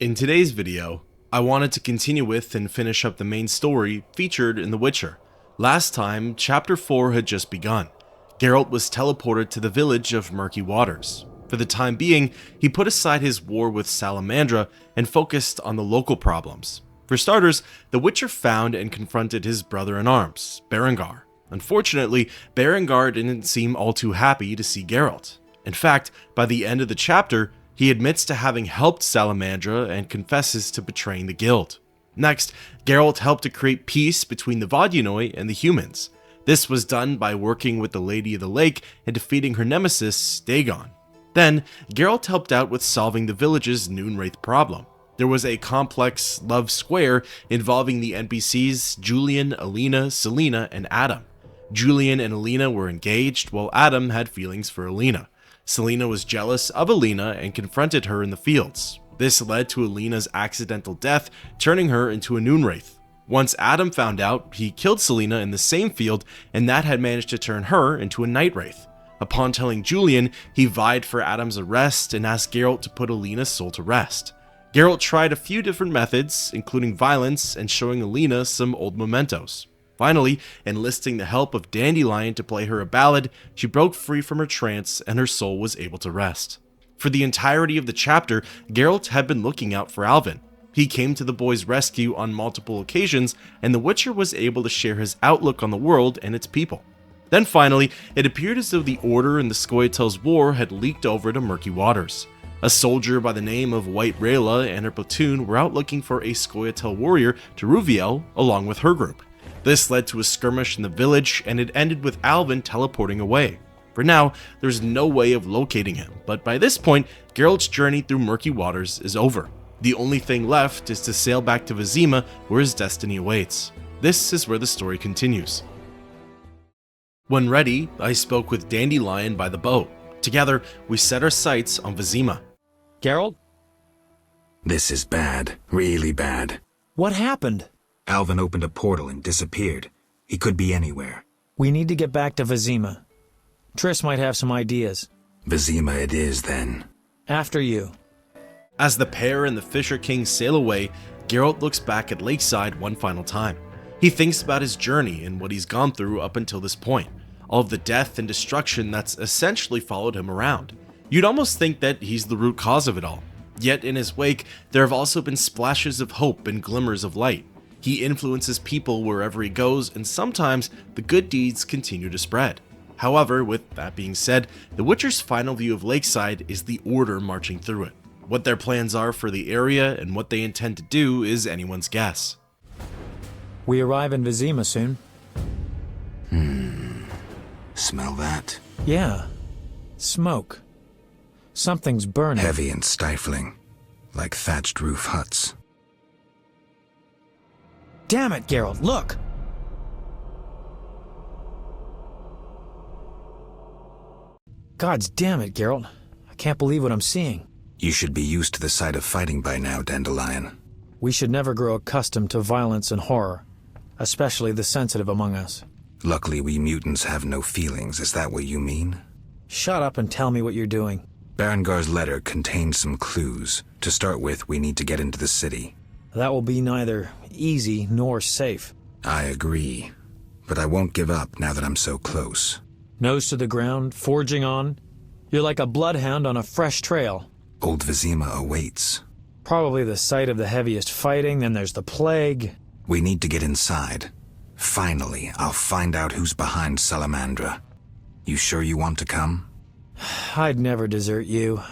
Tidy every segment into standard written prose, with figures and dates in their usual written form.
In today's video, I wanted to continue with and finish up the main story featured in The Witcher. Last time, Chapter 4 had just begun. Geralt was teleported to the village of Murky Waters. For the time being, he put aside his war with Salamandra and focused on the local problems. For starters, the Witcher found and confronted his brother-in-arms, Berengar. Unfortunately, Berengar didn't seem all too happy to see Geralt. In fact, by the end of the chapter, he admits to having helped Salamandra and confesses to betraying the guild. Next, Geralt helped to create peace between the Vodunoi and the humans. This was done by working with the Lady of the Lake and defeating her nemesis, Dagon. Then, Geralt helped out with solving the village's Noonwraith problem. There was a complex love square involving the NPCs Julian, Alina, Selena, and Adam. Julian and Alina were engaged, while Adam had feelings for Alina. Selena was jealous of Alina and confronted her in the fields. This led to Alina's accidental death, turning her into a Noonwraith. Once Adam found out, he killed Selena in the same field, and that had managed to turn her into a Nightwraith. Upon telling Julian, he vied for Adam's arrest and asked Geralt to put Alina's soul to rest. Geralt tried a few different methods, including violence and showing Alina some old mementos. Finally, enlisting the help of Dandelion to play her a ballad, she broke free from her trance and her soul was able to rest. For the entirety of the chapter, Geralt had been looking out for Alvin. He came to the boy's rescue on multiple occasions, and the Witcher was able to share his outlook on the world and its people. Then finally, it appeared as though the Order in the Scoia'tael's war had leaked over to Murky Waters. A soldier by the name of White Rayla and her platoon were out looking for a Scoia'tael warrior to Ruviel along with her group. This led to a skirmish in the village, and it ended with Alvin teleporting away. For now, there's no way of locating him, but by this point, Geralt's journey through Murky Waters is over. The only thing left is to sail back to Vizima, where his destiny awaits. This is where the story continues. When ready, I spoke with Dandelion by the boat. Together, we set our sights on Vizima. Geralt? This is bad, really bad. What happened? Alvin opened a portal and disappeared. He could be anywhere. We need to get back to Vizima. Triss might have some ideas. Vizima it is, then. After you. As the pair and the Fisher King sail away, Geralt looks back at Lakeside one final time. He thinks about his journey and what he's gone through up until this point. All of the death and destruction that's essentially followed him around. You'd almost think that he's the root cause of it all. Yet in his wake, there have also been splashes of hope and glimmers of light. He influences people wherever he goes, and sometimes the good deeds continue to spread. However, with that being said, the Witcher's final view of Lakeside is the Order marching through it. What their plans are for the area and what they intend to do is anyone's guess. We arrive in Vizima soon. Smell that? Yeah. Smoke. Something's burning. Heavy and stifling, like thatched roof huts. Damn it, Geralt, look! Gods damn it, Geralt. I can't believe what I'm seeing. You should be used to the sight of fighting by now, Dandelion. We should never grow accustomed to violence and horror, especially the sensitive among us. Luckily, we mutants have no feelings. Is that what you mean? Shut up and tell me what you're doing. Berengar's letter contained some clues. To start with, we need to get into the city. That will be neither easy nor safe. I agree, but I won't give up now that I'm so close. Nose to the ground, forging on. You're like a bloodhound on a fresh trail. Old Vizima awaits. Probably the site of the heaviest fighting, then there's the plague. We need to get inside. Finally, I'll find out who's behind Salamandra. You sure you want to come? I'd never desert you.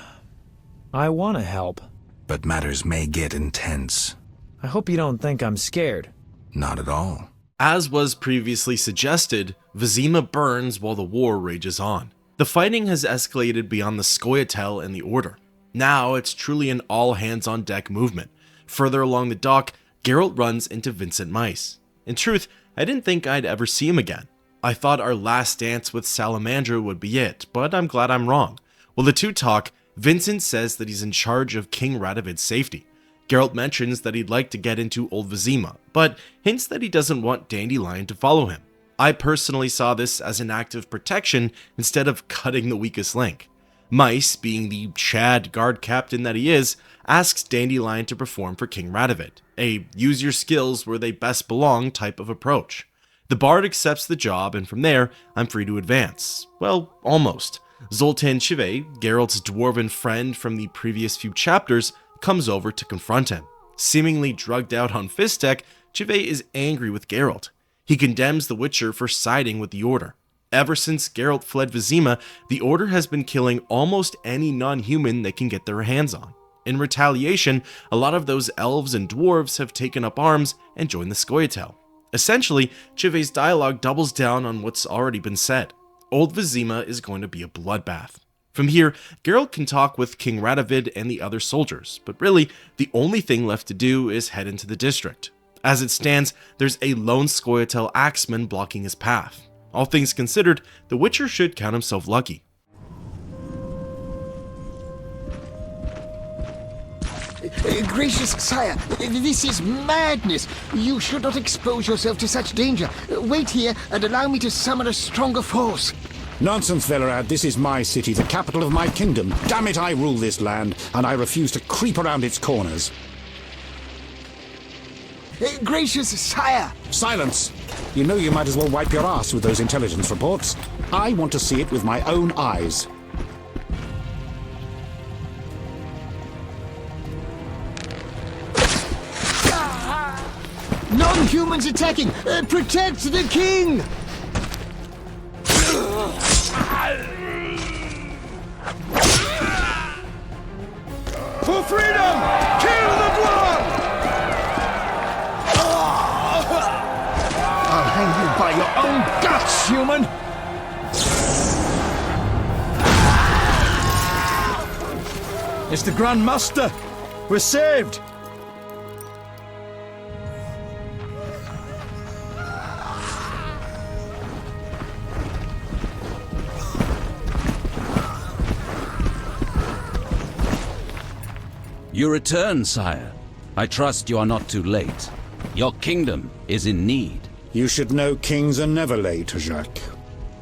I want to help. But matters may get intense. I hope you don't think I'm scared. Not at all. As was previously suggested, Vizima burns while the war rages on. The fighting has escalated beyond the Scoia'tael and the Order. Now it's truly an all-hands-on-deck movement. Further along the dock, Geralt runs into Vincent Mice. In truth, I didn't think I'd ever see him again. I thought our last dance with Salamandra would be it, but I'm glad I'm wrong. While the two talk, Vincent says that he's in charge of King Radovid's safety. Geralt mentions that he'd like to get into Old Vizima, but hints that he doesn't want Dandelion to follow him. I personally saw this as an act of protection instead of cutting the weakest link. Mice, being the Chad guard captain that he is, asks Dandelion to perform for King Radovid, a use your skills where they best belong type of approach. The bard accepts the job, and from there, I'm free to advance. Well, almost. Zoltan Javed, Geralt's dwarven friend from the previous few chapters, comes over to confront him. Seemingly drugged out on Fistek, Javed is angry with Geralt. He condemns the Witcher for siding with the Order. Ever since Geralt fled Vizima, the Order has been killing almost any non-human they can get their hands on. In retaliation, a lot of those elves and dwarves have taken up arms and joined the Scoia'tael. Essentially, Javed's dialogue doubles down on what's already been said. Old Vizima is going to be a bloodbath. From here, Geralt can talk with King Radovid and the other soldiers, but really, the only thing left to do is head into the district. As it stands, there's a lone Scoia'tael axeman blocking his path. All things considered, the Witcher should count himself lucky. Gracious sire, this is madness. You should not expose yourself to such danger. Wait here and allow me to summon a stronger force. Nonsense, Velerad. This is my city, the capital of my kingdom. Damn it, I rule this land, and I refuse to creep around its corners. Gracious sire! Silence! You know you might as well wipe your ass with those intelligence reports. I want to see it with my own eyes. Non-humans attacking! Protect the king! For freedom! Kill the dwarf! I'll hang you by your own guts, human! It's the Grandmaster! We're saved! You return, sire. I trust you are not too late. Your kingdom is in need. You should know kings are never late, Jacques.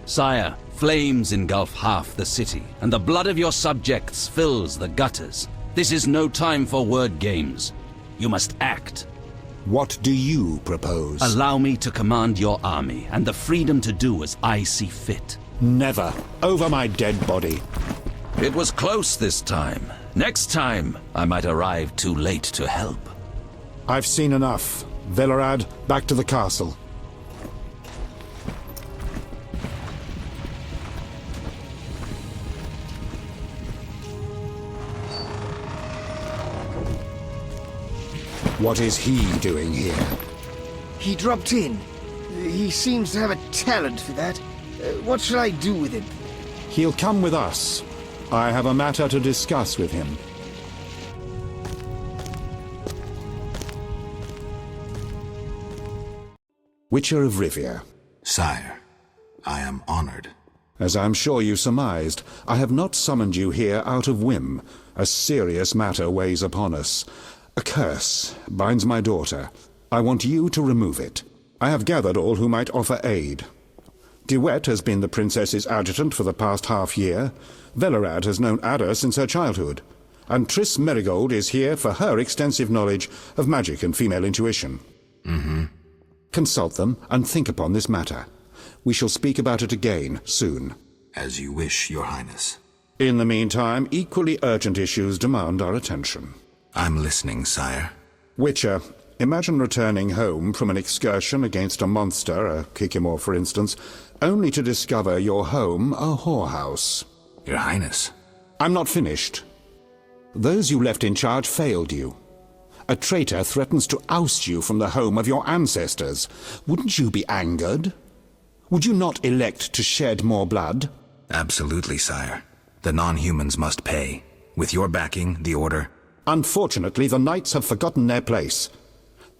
Sire, flames engulf half the city, and the blood of your subjects fills the gutters. This is no time for word games. You must act. What do you propose? Allow me to command your army, and the freedom to do as I see fit. Never. Over my dead body. It was close this time. Next time, I might arrive too late to help. I've seen enough. Velerad, back to the castle. What is he doing here? He dropped in. He seems to have a talent for that. What shall I do with him? He'll come with us. I have a matter to discuss with him. Witcher of Rivia. Sire, I am honored. As I'm sure you surmised, I have not summoned you here out of whim. A serious matter weighs upon us. A curse binds my daughter. I want you to remove it. I have gathered all who might offer aid. Wett has been the princess's adjutant for the past half-year. Velerad has known Ada since her childhood. And Triss Merigold is here for her extensive knowledge of magic and female intuition. Consult them and think upon this matter. We shall speak about it again soon. As you wish, Your Highness. In the meantime, equally urgent issues demand our attention. I'm listening, sire. Witcher, imagine returning home from an excursion against a monster, a Kikimor for instance, only to discover your home a whorehouse. Your Highness. I'm not finished. Those you left in charge failed you. A traitor threatens to oust you from the home of your ancestors. Wouldn't you be angered? Would you not elect to shed more blood? Absolutely, sire. The non-humans must pay. With your backing, the Order... Unfortunately, the knights have forgotten their place.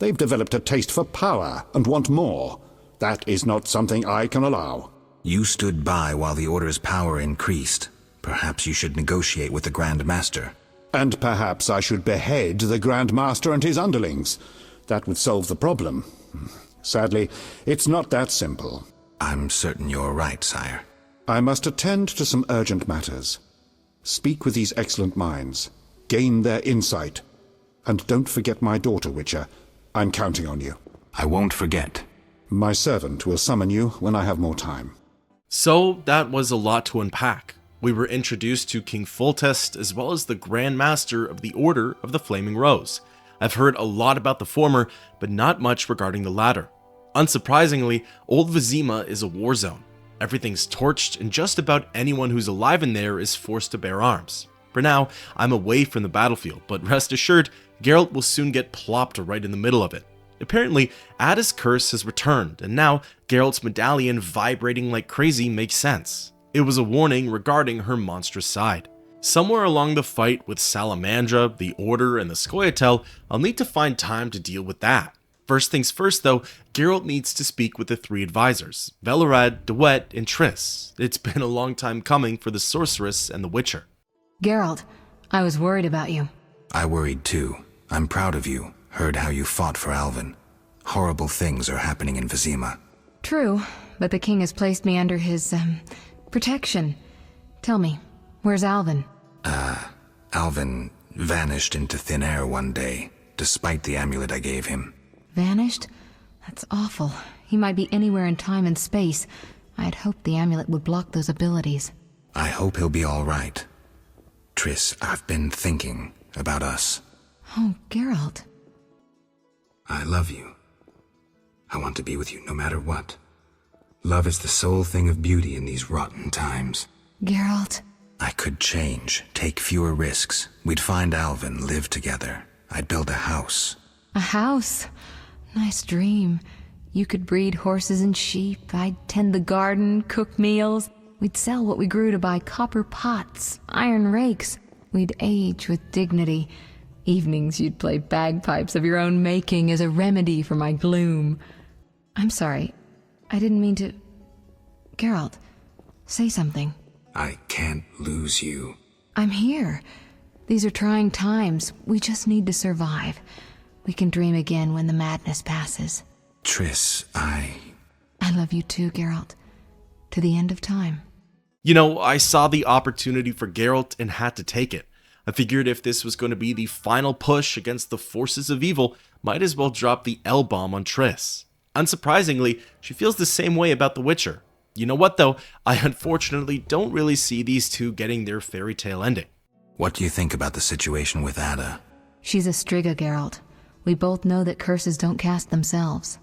They've developed a taste for power and want more. That is not something I can allow. You stood by while the Order's power increased. Perhaps you should negotiate with the Grand Master. And perhaps I should behead the Grand Master and his underlings. That would solve the problem. Sadly, it's not that simple. I'm certain you're right, sire. I must attend to some urgent matters. Speak with these excellent minds. Gain their insight. And don't forget my daughter, Witcher. I'm counting on you. I won't forget. My servant will summon you when I have more time. So that was a lot to unpack. We were introduced to King Foltest as well as the Grand Master of the Order of the Flaming Rose. I've heard a lot about the former, but not much regarding the latter. Unsurprisingly, Old Vizima is a war zone. Everything's torched, and just about anyone who's alive in there is forced to bear arms. For now, I'm away from the battlefield, but rest assured, Geralt will soon get plopped right in the middle of it. Apparently, Ada's curse has returned, and now Geralt's medallion vibrating like crazy makes sense. It was a warning regarding her monstrous side. Somewhere along the fight with Salamandra, the Order, and the Scoia'tael, I'll need to find time to deal with that. First things first though, Geralt needs to speak with the three advisors, Velerad, Wett, and Triss. It's been a long time coming for the Sorceress and the Witcher. Geralt, I was worried about you. I worried too. I'm proud of you. Heard how you fought for Alvin. Horrible things are happening in Vizima. True, but the king has placed me under his, protection. Tell me, where's Alvin? Alvin vanished into thin air one day, despite the amulet I gave him. Vanished? That's awful. He might be anywhere in time and space. I had hoped the amulet would block those abilities. I hope he'll be all right. Triss, I've been thinking about us. Oh, Geralt. I love you. I want to be with you no matter what. Love is the sole thing of beauty in these rotten times. Geralt. I could change, take fewer risks. We'd find Alvin, live together. I'd build a house. A house? Nice dream. You could breed horses and sheep. I'd tend the garden, cook meals. We'd sell what we grew to buy copper pots, iron rakes. We'd age with dignity. Evenings you'd play bagpipes of your own making as a remedy for my gloom. I'm sorry. I didn't mean to... Geralt, say something. I can't lose you. I'm here. These are trying times. We just need to survive. We can dream again when the madness passes. Triss, I love you too, Geralt. To the end of time. You know, I saw the opportunity for Geralt and had to take it. I figured if this was going to be the final push against the forces of evil, might as well drop the L-bomb on Triss. Unsurprisingly, she feels the same way about The Witcher. You know what though, I unfortunately don't really see these two getting their fairy tale ending. What do you think about the situation with Ada? She's a Striga, Geralt. We both know that curses don't cast themselves.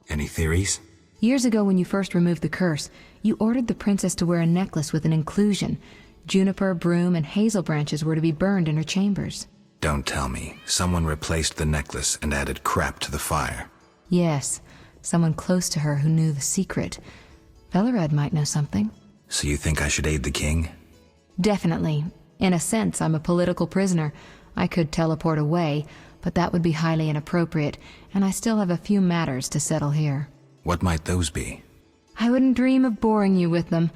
Any theories? Years ago when you first removed the curse, you ordered the princess to wear a necklace with an inclusion. Juniper, broom, and hazel branches were to be burned in her chambers. Don't tell me. Someone replaced the necklace and added crap to the fire. Yes, someone close to her who knew the secret. Velerad might know something. So you think I should aid the king? Definitely. In a sense, I'm a political prisoner. I could teleport away, but that would be highly inappropriate, and I still have a few matters to settle here. What might those be? I wouldn't dream of boring you with them.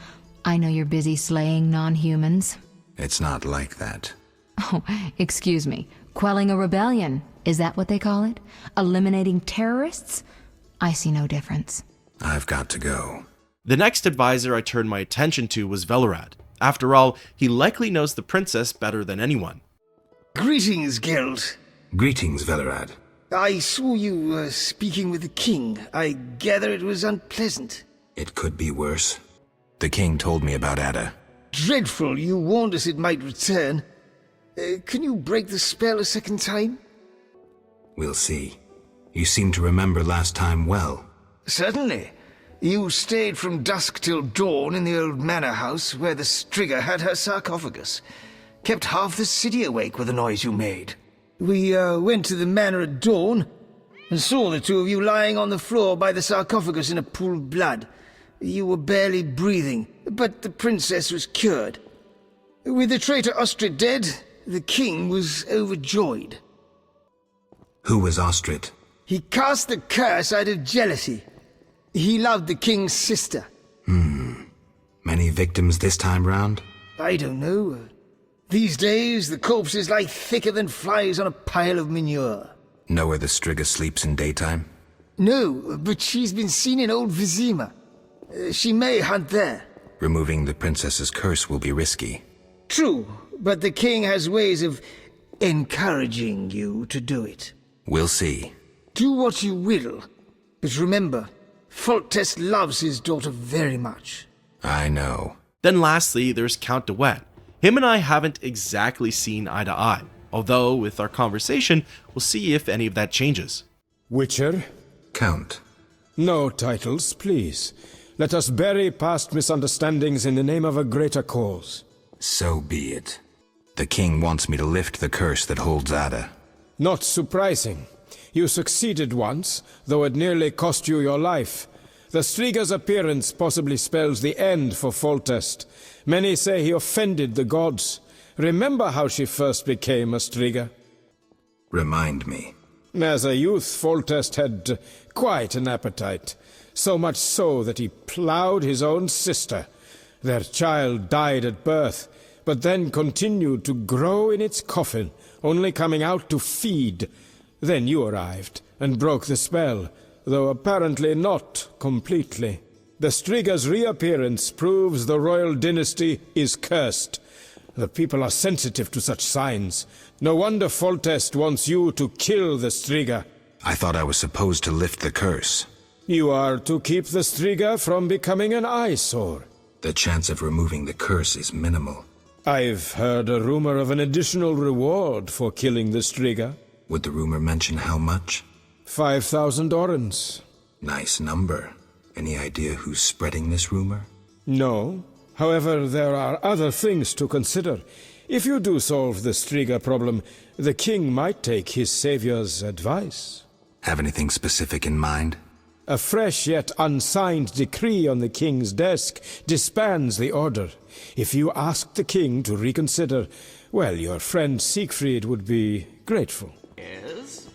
I know you're busy slaying non-humans. It's not like that. Oh, excuse me. Quelling a rebellion. Is that what they call it? Eliminating terrorists? I see no difference. I've got to go. The next advisor I turned my attention to was Velerad. After all, he likely knows the princess better than anyone. Greetings, Geralt. Greetings, Velerad. I saw you speaking with the king. I gather it was unpleasant. It could be worse. The king told me about Ada. Dreadful, you warned us it might return. Can you break the spell a second time? We'll see. You seem to remember last time well. Certainly. You stayed from dusk till dawn in the old manor house where the Striga had her sarcophagus. Kept half the city awake with the noise you made. We went to the manor at dawn and saw the two of you lying on the floor by the sarcophagus in a pool of blood. You were barely breathing, but the princess was cured. With the traitor Ostrid dead, the king was overjoyed. Who was Ostrid? He cast the curse out of jealousy. He loved the king's sister. Many victims this time round? I don't know. These days, the corpses lie thicker than flies on a pile of manure. Know where the Striga sleeps in daytime? No, but she's been seen in old Vizima. She may hunt there. Removing the princess's curse will be risky. True, but the king has ways of encouraging you to do it. We'll see. Do what you will, but remember, Foltest loves his daughter very much. I know. Then lastly, there's Count de Wett. Him and I haven't exactly seen eye to eye, although with our conversation, we'll see if any of that changes. Witcher? Count. No titles, please. Let us bury past misunderstandings in the name of a greater cause. So be it. The king wants me to lift the curse that holds Ada. Not surprising. You succeeded once, though it nearly cost you your life. The Striga's appearance possibly spells the end for Foltest. Many say he offended the gods. Remember how she first became a Striga? Remind me. As a youth, Foltest had quite an appetite. So much so that he ploughed his own sister. Their child died at birth, but then continued to grow in its coffin, only coming out to feed. Then you arrived, and broke the spell, though apparently not completely. The Striga's reappearance proves the royal dynasty is cursed. The people are sensitive to such signs. No wonder Foltest wants you to kill the Striga. I thought I was supposed to lift the curse. You are to keep the Striga from becoming an eyesore. The chance of removing the curse is minimal. I've heard a rumor of an additional reward for killing the Striga. Would the rumor mention how much? 5,000 orens. Nice number. Any idea who's spreading this rumor? No. However, there are other things to consider. If you do solve the Striga problem, the king might take his savior's advice. Have anything specific in mind? A fresh yet unsigned decree on the king's desk disbands the order. If you ask the king to reconsider, well, your friend Siegfried would be grateful. Yes?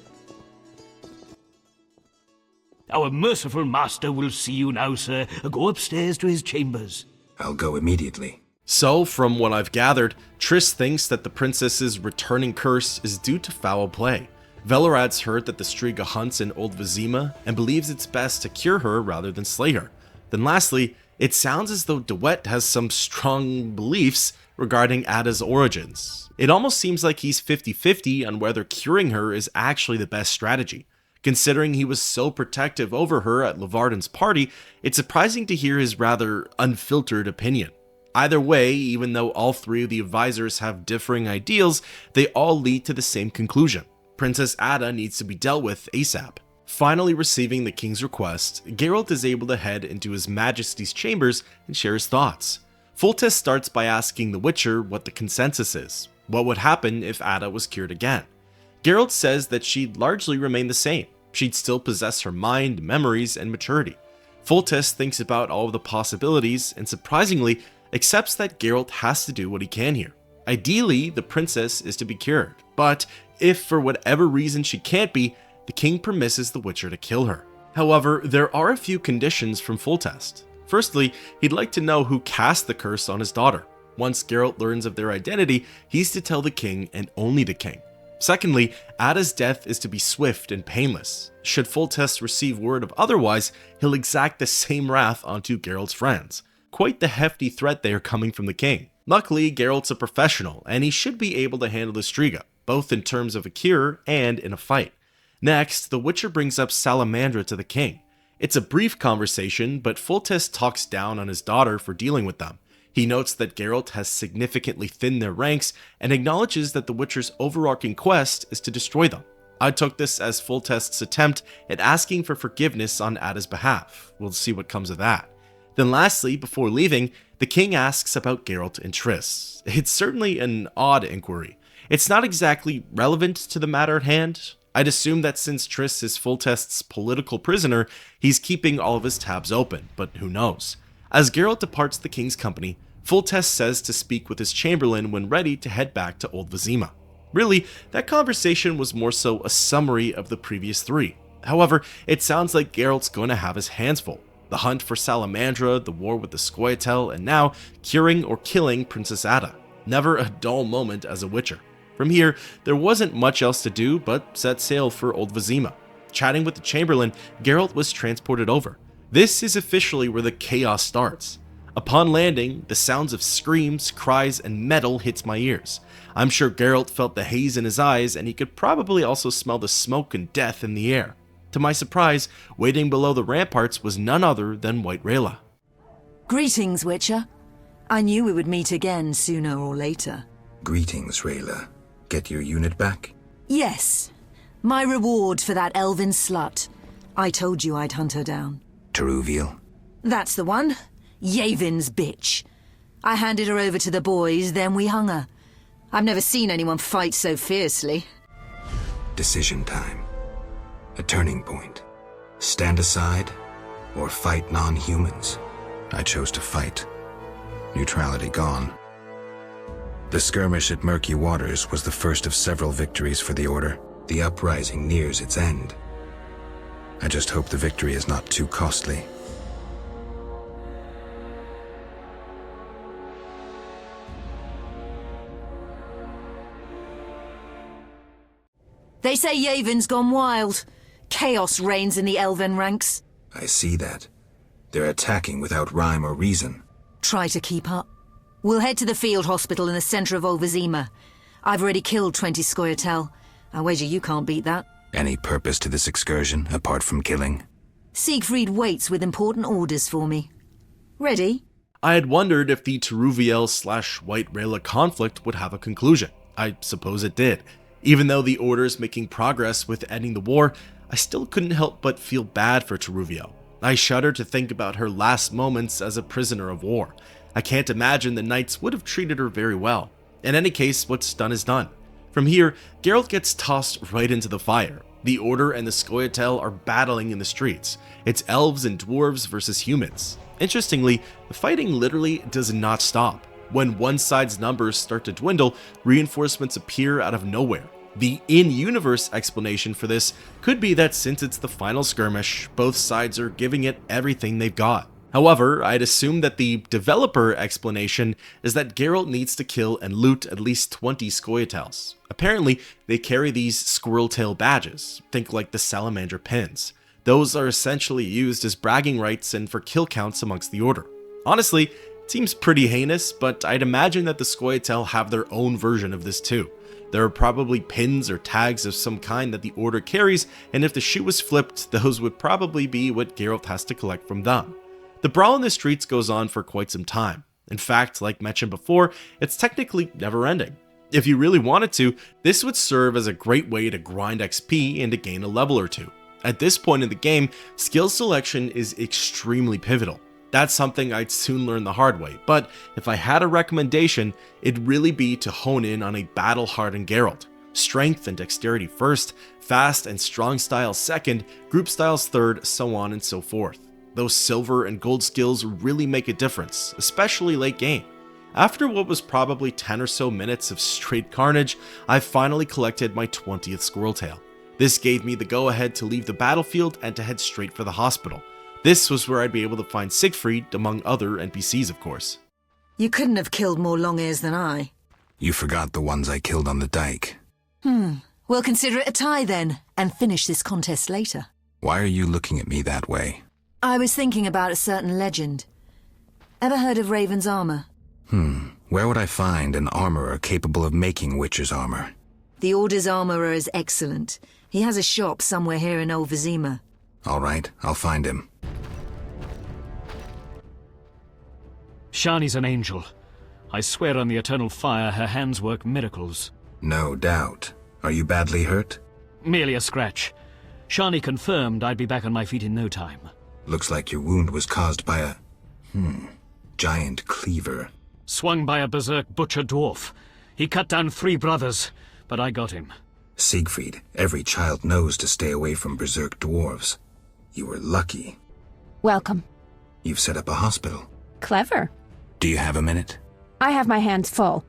Our merciful master will see you now, sir. Go upstairs to his chambers. I'll go immediately. So, from what I've gathered, Triss thinks that the princess's returning curse is due to foul play. Velorad's heard that the Striga hunts in Old Vizima and believes it's best to cure her rather than slay her. Then lastly, it sounds as though de Wett has some strong beliefs regarding Ada's origins. It almost seems like he's 50-50 on whether curing her is actually the best strategy. Considering he was so protective over her at Levarden's party, it's surprising to hear his rather unfiltered opinion. Either way, even though all three of the advisors have differing ideals, they all lead to the same conclusion. Princess Ada needs to be dealt with ASAP. Finally receiving the king's request, Geralt is able to head into his majesty's chambers and share his thoughts. Foltest starts by asking the Witcher what the consensus is. What would happen if Ada was cured again? Geralt says that she'd largely remain the same. She'd still possess her mind, memories, and maturity. Foltest thinks about all of the possibilities and surprisingly accepts that Geralt has to do what he can here. Ideally, the princess is to be cured, but if for whatever reason she can't be, the king permisses the Witcher to kill her. However, there are a few conditions from Foltest. Firstly, he'd like to know who cast the curse on his daughter. Once Geralt learns of their identity, he's to tell the king and only the king. Secondly, Ada's death is to be swift and painless. Should Foltest receive word of otherwise, he'll exact the same wrath onto Geralt's friends. Quite the hefty threat there coming from the king. Luckily, Geralt's a professional, and he should be able to handle the Striga, both in terms of a cure and in a fight. Next, the Witcher brings up Salamandra to the king. It's a brief conversation, but Foltest talks down on his daughter for dealing with them. He notes that Geralt has significantly thinned their ranks and acknowledges that the Witcher's overarching quest is to destroy them. I took this as Foltest's attempt at asking for forgiveness on Ada's behalf. We'll see what comes of that. Then lastly, before leaving, the king asks about Geralt and Triss. It's certainly an odd inquiry. It's not exactly relevant to the matter at hand. I'd assume that since Triss is Foltest's political prisoner, he's keeping all of his tabs open, but who knows. As Geralt departs the king's company, Foltest says to speak with his chamberlain when ready to head back to Old Vizima. Really, that conversation was more so a summary of the previous three. However, it sounds like Geralt's going to have his hands full. The hunt for Salamandra, the war with the Scoia'tael, and now curing or killing Princess Ada. Never a dull moment as a Witcher. From here, there wasn't much else to do but set sail for Old Vizima. Chatting with the Chamberlain, Geralt was transported over. This is officially where the chaos starts. Upon landing, the sounds of screams, cries, and metal hits my ears. I'm sure Geralt felt the haze in his eyes, and he could probably also smell the smoke and death in the air. To my surprise, waiting below the ramparts was none other than White Rayla. Greetings, Witcher. I knew we would meet again sooner or later. Greetings, Rayla. Get your unit back? Yes. My reward for that elven slut. I told you I'd hunt her down. Teruviel? That's the one. Yavin's bitch. I handed her over to the boys, then we hung her. I've never seen anyone fight so fiercely. Decision time. A turning point. Stand aside, or fight non-humans. I chose to fight. Neutrality gone. The skirmish at Murky Waters was the first of several victories for the Order. The uprising nears its end. I just hope the victory is not too costly. They say Yavin's gone wild. Chaos reigns in the elven ranks. I see that. They're attacking without rhyme or reason. Try to keep up. We'll head to the field hospital in the center of Vizima. I've already killed 20 Scoia'tael. I wager you can't beat that. Any purpose to this excursion, apart from killing? Siegfried waits with important orders for me. Ready? I had wondered if the Teruviel/White Rayla conflict would have a conclusion. I suppose it did. Even though the Order's making progress with ending the war, I still couldn't help but feel bad for Teruviel. I shudder to think about her last moments as a prisoner of war. I can't imagine the knights would have treated her very well. In any case, what's done is done. From here, Geralt gets tossed right into the fire. The Order and the Scoia'tael are battling in the streets. It's elves and dwarves versus humans. Interestingly, the fighting literally does not stop. When one side's numbers start to dwindle, reinforcements appear out of nowhere. The in-universe explanation for this could be that since it's the final skirmish, both sides are giving it everything they've got. However, I'd assume that the developer explanation is that Geralt needs to kill and loot at least 20 Scoia'taels. Apparently, they carry these squirrel tail badges, think like the salamander pins. Those are essentially used as bragging rights and for kill counts amongst the Order. Honestly, it seems pretty heinous, but I'd imagine that the Scoia'tael have their own version of this too. There are probably pins or tags of some kind that the Order carries, and if the shoe was flipped, those would probably be what Geralt has to collect from them. The brawl in the streets goes on for quite some time. In fact, like mentioned before, it's technically never ending. If you really wanted to, this would serve as a great way to grind XP and to gain a level or two. At this point in the game, skill selection is extremely pivotal. That's something I'd soon learn the hard way, but if I had a recommendation, it'd really be to hone in on a battle-hardened Geralt. Strength and dexterity first, fast and strong styles second, group styles third, so on and so forth. Those silver and gold skills really make a difference, especially late game. After what was probably 10 or so minutes of straight carnage, I finally collected my 20th Squirreltail. This gave me the go-ahead to leave the battlefield and to head straight for the hospital. This was where I'd be able to find Siegfried, among other NPCs of course. You couldn't have killed more long-ears than I. You forgot the ones I killed on the dike. We'll consider it a tie then, and finish this contest later. Why are you looking at me that way? I was thinking about a certain legend. Ever heard of Raven's armor? Where would I find an armorer capable of making Witcher's armor? The Order's armorer is excellent. He has a shop somewhere here in Old Vizima. All right, I'll find him. Shani's an angel. I swear on the eternal fire her hands work miracles. No doubt. Are you badly hurt? Merely a scratch. Shani confirmed I'd be back on my feet in no time. Looks like your wound was caused by a... giant cleaver. Swung by a berserk butcher dwarf. He cut down 3 brothers, but I got him. Siegfried, every child knows to stay away from berserk dwarves. You were lucky. Welcome. You've set up a hospital. Clever. Do you have a minute? I have my hands full.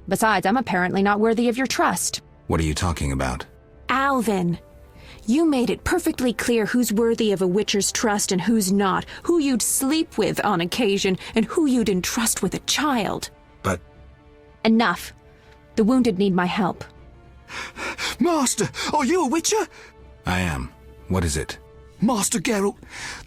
Besides, I'm apparently not worthy of your trust. What are you talking about? Alvin, you made it perfectly clear who's worthy of a Witcher's trust and who's not, who you'd sleep with on occasion, and who you'd entrust with a child. But... Enough. The wounded need my help. Master, are you a Witcher? I am. What is it? Master Geralt,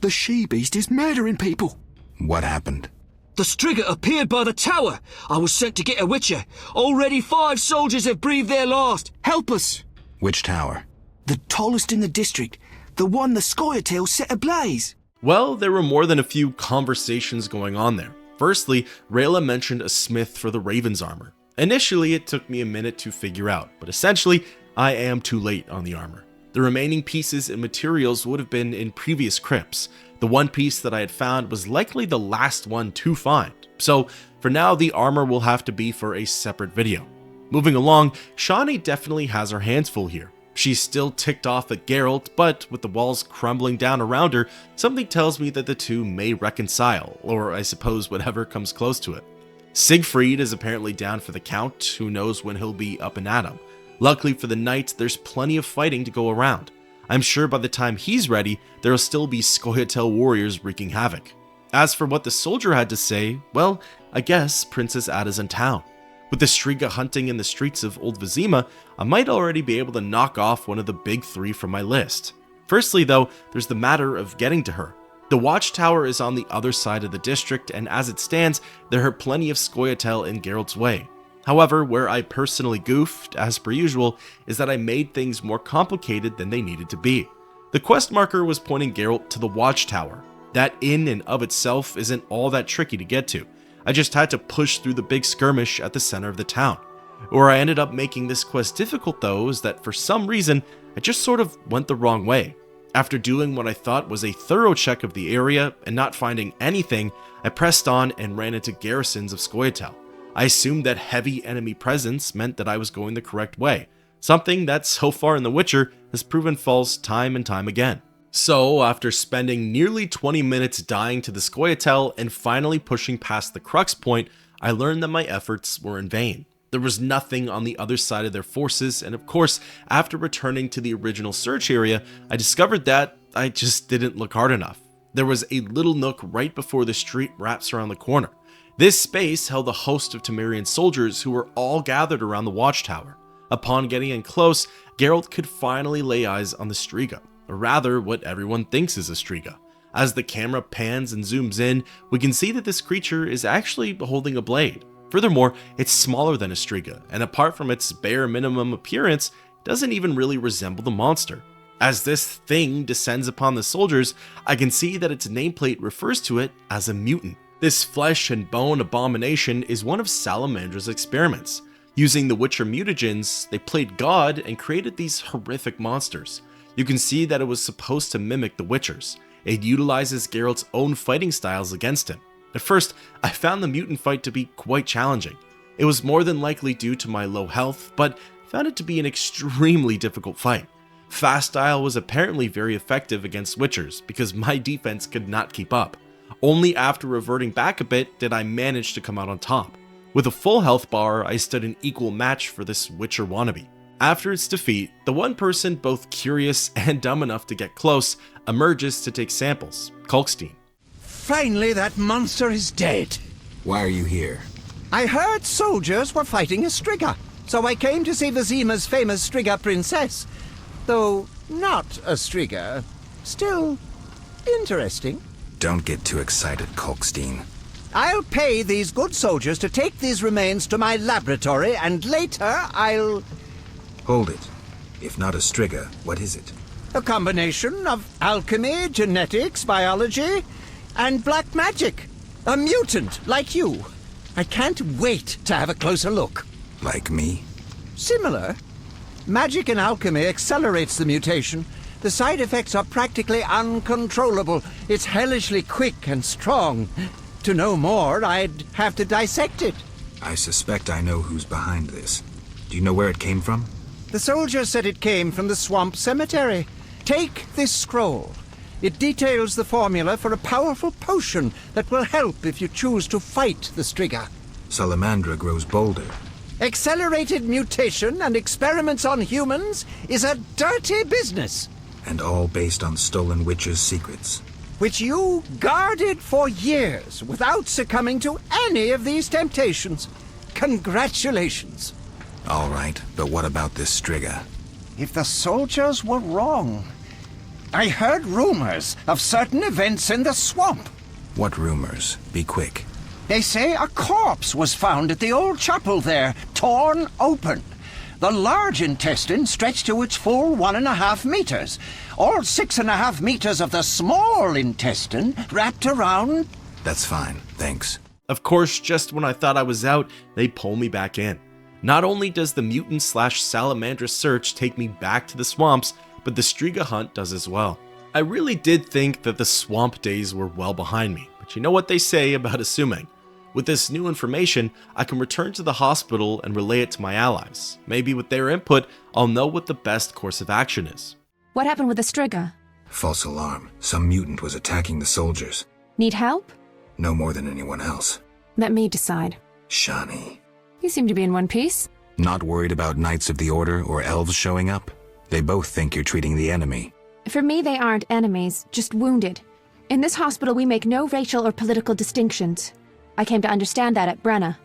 the she-beast is murdering people. What happened? The The Striga appeared by the tower. I was sent to get a Witcher. Already 5 soldiers have breathed their last. Help us. Which tower? The tallest in the district. The one the Scoia'tael set ablaze. Well, there were more than a few conversations going on there. Firstly, Rayla mentioned a smith for the Raven's armor. Initially, it took me a minute to figure out, but essentially, I am too late on the armor. The remaining pieces and materials would have been in previous crypts. The one piece that I had found was likely the last one to find, so for now the armor will have to be for a separate video. Moving along, Shawnee definitely has her hands full here. She's still ticked off at Geralt, but with the walls crumbling down around her, something tells me that the two may reconcile, or I suppose whatever comes close to it. Siegfried is apparently down for the count, who knows when he'll be up and at 'em. Luckily for the knight, there's plenty of fighting to go around. I'm sure by the time he's ready, there'll still be Scoia'tael warriors wreaking havoc. As for what the soldier had to say, well, I guess Princess Ada's in town. With the Striga hunting in the streets of Old Vizima, I might already be able to knock off one of the big 3 from my list. Firstly though, there's the matter of getting to her. The watchtower is on the other side of the district, and as it stands, there are plenty of Scoia'tael in Geralt's way. However, where I personally goofed, as per usual, is that I made things more complicated than they needed to be. The quest marker was pointing Geralt to the watchtower. That in and of itself isn't all that tricky to get to. I just had to push through the big skirmish at the center of the town. Where I ended up making this quest difficult though is that for some reason, I just sort of went the wrong way. After doing what I thought was a thorough check of the area and not finding anything, I pressed on and ran into garrisons of Scoia'tael. I assumed that heavy enemy presence meant that I was going the correct way, something that so far in The Witcher has proven false time and time again. So, after spending nearly 20 minutes dying to the Scoia'tael and finally pushing past the crux point, I learned that my efforts were in vain. There was nothing on the other side of their forces, and of course, after returning to the original search area, I discovered that I just didn't look hard enough. There was a little nook right before the street wraps around the corner. This space held a host of Temerian soldiers who were all gathered around the watchtower. Upon getting in close, Geralt could finally lay eyes on the Striga, or rather what everyone thinks is a Striga. As the camera pans and zooms in, we can see that this creature is actually holding a blade. Furthermore, it's smaller than a Striga, and apart from its bare minimum appearance, doesn't even really resemble the monster. As this thing descends upon the soldiers, I can see that its nameplate refers to it as a mutant. This flesh and bone abomination is one of Salamandra's experiments. Using the Witcher mutagens, they played God and created these horrific monsters. You can see that it was supposed to mimic the Witchers. It utilizes Geralt's own fighting styles against him. At first, I found the mutant fight to be quite challenging. It was more than likely due to my low health, but found it to be an extremely difficult fight. Fast style was apparently very effective against Witchers because my defense could not keep up. Only after reverting back a bit did I manage to come out on top. With a full health bar, I stood an equal match for this Witcher wannabe. After its defeat, the one person both curious and dumb enough to get close emerges to take samples, Kalkstein. Finally, that monster is dead. Why are you here? I heard soldiers were fighting a Striga, so I came to see Vizima's famous Striga princess. Though not a Striga, still interesting. Don't get too excited, Kalkstein. I'll pay these good soldiers to take these remains to my laboratory, and later I'll... Hold it. If not a Striga, what is it? A combination of alchemy, genetics, biology, and black magic. A mutant, like you. I can't wait to have a closer look. Like me? Similar. Magic and alchemy accelerates the mutation. The side effects are practically uncontrollable. It's hellishly quick and strong. To know more, I'd have to dissect it. I suspect I know who's behind this. Do you know where it came from? The soldier said it came from the swamp cemetery. Take this scroll. It details the formula for a powerful potion that will help if you choose to fight the Striga. Salamandra grows bolder. Accelerated mutation and experiments on humans is a dirty business. And all based on stolen witches' secrets. Which you guarded for years without succumbing to any of these temptations. Congratulations. All right, but what about this Striga? If the soldiers were wrong. I heard rumors of certain events in the swamp. What rumors? Be quick. They say a corpse was found at the old chapel there, torn open. The large intestine stretched to its full 1.5 meters. All 6.5 meters of the small intestine wrapped around... That's fine, thanks. Of course, just when I thought I was out, they pull me back in. Not only does the mutant/salamandra search take me back to the swamps, but the Striga hunt does as well. I really did think that the swamp days were well behind me, but you know what they say about assuming. With this new information, I can return to the hospital and relay it to my allies. Maybe with their input, I'll know what the best course of action is. What happened with the Striga? False alarm. Some mutant was attacking the soldiers. Need help? No more than anyone else. Let me decide. Shani. You seem to be in one piece. Not worried about Knights of the Order or elves showing up? They both think you're treating the enemy. For me, they aren't enemies, just wounded. In this hospital, we make no racial or political distinctions. I came to understand that at Brenna.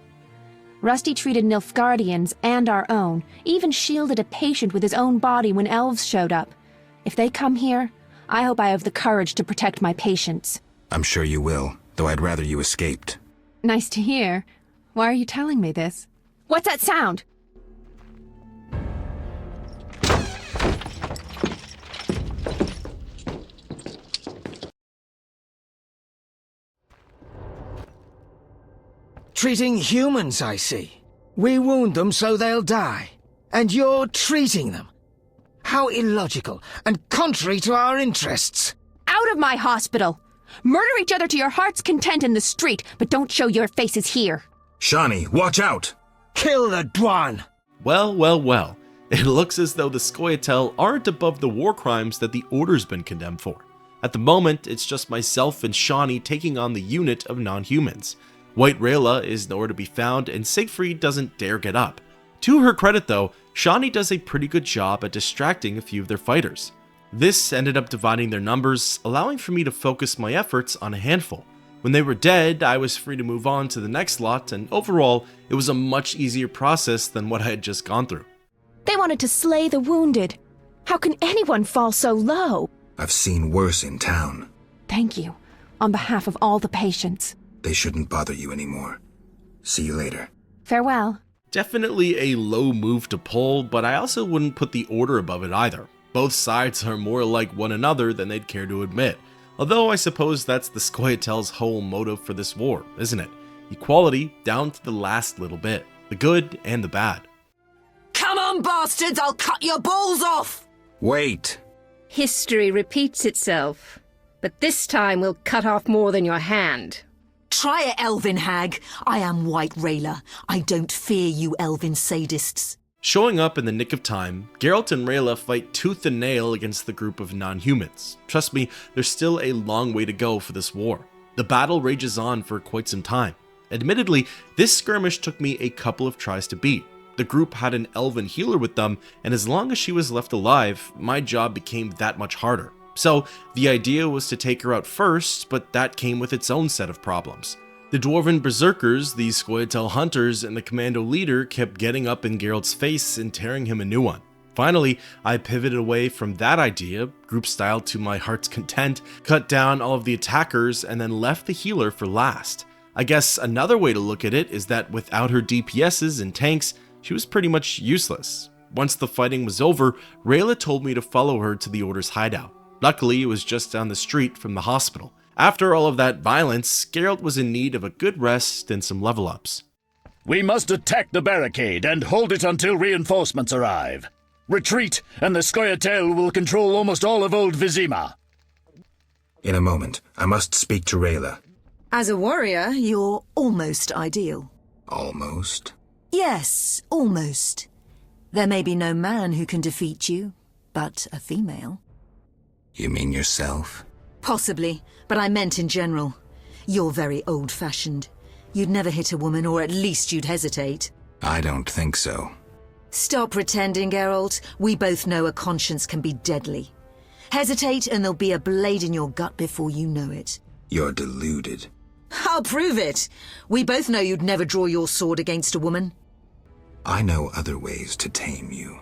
Rusty treated Nilfgaardians and our own, even shielded a patient with his own body when elves showed up. If they come here, I hope I have the courage to protect my patients. I'm sure you will, though I'd rather you escaped. Nice to hear. Why are you telling me this? What's that sound? Treating humans, I see. We wound them so they'll die. And you're treating them. How illogical and contrary to our interests. Out of my hospital! Murder each other to your heart's content in the street, but don't show your faces here. Shani, watch out! Kill the Dwan! Well. It looks as though the Scoia'tael aren't above the war crimes that the Order's been condemned for. At the moment, it's just myself and Shani taking on the unit of non-humans. White Rayla is nowhere to be found, and Siegfried doesn't dare get up. To her credit though, Shani does a pretty good job at distracting a few of their fighters. This ended up dividing their numbers, allowing for me to focus my efforts on a handful. When they were dead, I was free to move on to the next lot, and overall, it was a much easier process than what I had just gone through. They wanted to slay the wounded. How can anyone fall so low? I've seen worse in town. Thank you, on behalf of all the patients. They shouldn't bother you anymore. See you later. Farewell. Definitely a low move to pull, but I also wouldn't put the Order above it either. Both sides are more like one another than they'd care to admit. Although I suppose that's the Scoia'tael's whole motive for this war, isn't it? Equality down to the last little bit. The good and the bad. Come on, bastards! I'll cut your balls off! Wait! History repeats itself, but this time we'll cut off more than your hand. Try it, elven hag. I am White Rayla. I don't fear you elven sadists. Showing up in the nick of time, Geralt and Rayla fight tooth and nail against the group of non-humans. Trust me, there's still a long way to go for this war. The battle rages on for quite some time. Admittedly, this skirmish took me a couple of tries to beat. The group had an elven healer with them, and as long as she was left alive, my job became that much harder. So the idea was to take her out first, but that came with its own set of problems. The dwarven berserkers, the Scoia'tael hunters, and the commando leader kept getting up in Geralt's face and tearing him a new one. Finally, I pivoted away from that idea, group style to my heart's content, cut down all of the attackers, and then left the healer for last. I guess another way to look at it is that without her DPSs and tanks, she was pretty much useless. Once the fighting was over, Rayla told me to follow her to the Order's hideout. Luckily, it was just down the street from the hospital. After all of that violence, Geralt was in need of a good rest and some level ups. We must attack the barricade and hold it until reinforcements arrive. Retreat, and the Scoia'tael will control almost all of old Vizima. In a moment, I must speak to Rayla. As a warrior, you're almost ideal. Almost? Yes, almost. There may be no man who can defeat you, but a female. You mean yourself? Possibly, but I meant in general. You're very old-fashioned. You'd never hit a woman, or at least you'd hesitate. I don't think so. Stop pretending, Geralt. We both know a conscience can be deadly. Hesitate and there'll be a blade in your gut before you know it. You're deluded. I'll prove it. We both know you'd never draw your sword against a woman. I know other ways to tame you.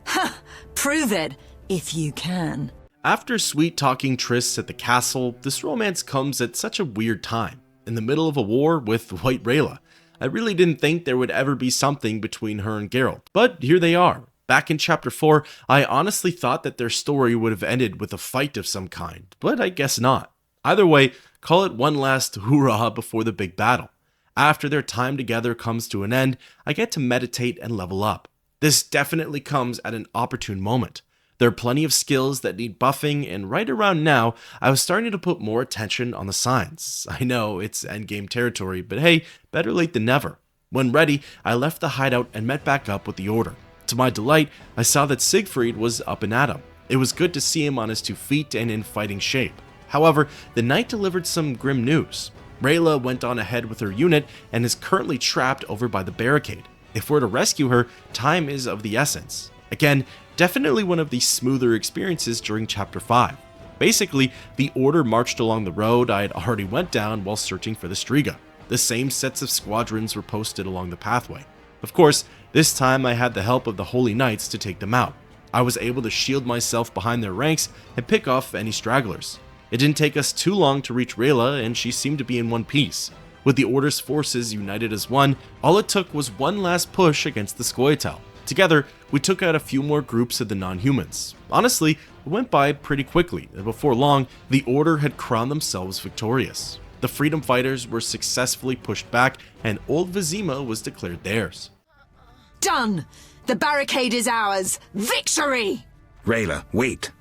Ha! Prove it, if you can. After sweet-talking trysts at the castle, this romance comes at such a weird time. in the middle of a war with White Rayla. I really didn't think there would ever be something between her and Geralt, but here they are. Back in Chapter 4, I honestly thought that their story would have ended with a fight of some kind, but I guess not. Either way, call it one last hoorah before the big battle. After their time together comes to an end, I get to meditate and level up. This definitely comes at an opportune moment. There are plenty of skills that need buffing, and right around now, I was starting to put more attention on the signs. I know, it's endgame territory, but hey, better late than never. When ready, I left the hideout and met back up with the Order. To my delight, I saw that Siegfried was up and at 'em. It was good to see him on his 2 feet and in fighting shape. However, the night delivered some grim news. Rayla went on ahead with her unit and is currently trapped over by the barricade. If we're to rescue her, time is of the essence. Again, definitely one of the smoother experiences during Chapter 5. Basically, the Order marched along the road I had already went down while searching for the Striga. The same sets of squadrons were posted along the pathway. Of course, this time I had the help of the Holy Knights to take them out. I was able to shield myself behind their ranks and pick off any stragglers. It didn't take us too long to reach Rayla, and she seemed to be in one piece. With the Order's forces united as one, all it took was one last push against the Scoia'tael. Together, we took out a few more groups of the non-humans. Honestly, it went by pretty quickly, and before long, the Order had crowned themselves victorious. The freedom fighters were successfully pushed back, and Old Vizima was declared theirs. Done! The barricade is ours! Victory! Rayla, wait!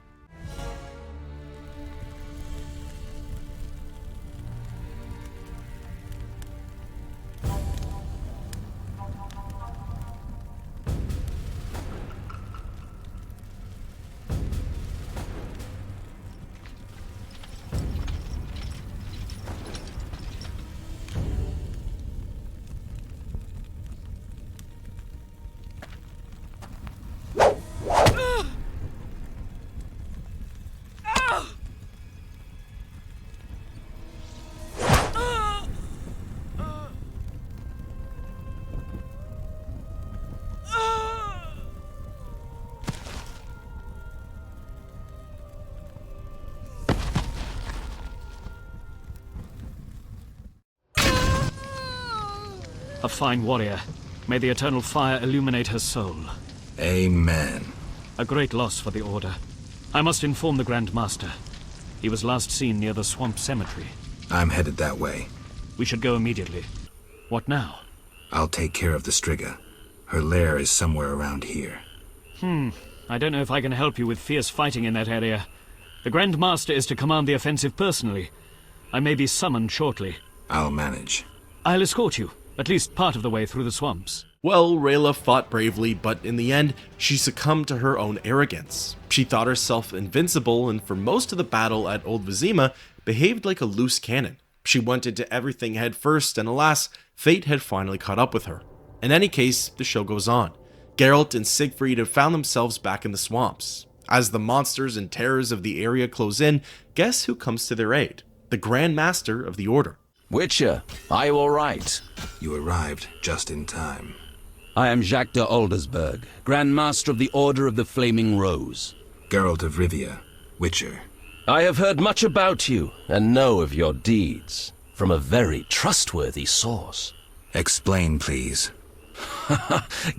A fine warrior. May the eternal fire illuminate her soul. Amen. A great loss for the Order. I must inform the Grandmaster. He was last seen near the swamp cemetery. I'm headed that way. We should go immediately. What now? I'll take care of the Striga. Her lair is somewhere around here. I don't know if I can help you with fierce fighting in that area. The Grandmaster is to command the offensive personally. I may be summoned shortly. I'll manage. I'll escort you, at least part of the way through the swamps. Well, Rayla fought bravely, but in the end, she succumbed to her own arrogance. She thought herself invincible, and for most of the battle at Old Vizima, behaved like a loose cannon. She went into everything head first, and alas, fate had finally caught up with her. In any case, the show goes on. Geralt and Siegfried have found themselves back in the swamps. As the monsters and terrors of the area close in, guess who comes to their aid? The Grandmaster of the Order. Witcher, are you all right? You arrived just in time. I am Jacques de Aldersberg, Grand Master of the Order of the Flaming Rose. Geralt of Rivia, Witcher. I have heard much about you, and know of your deeds, from a very trustworthy source. Explain, please.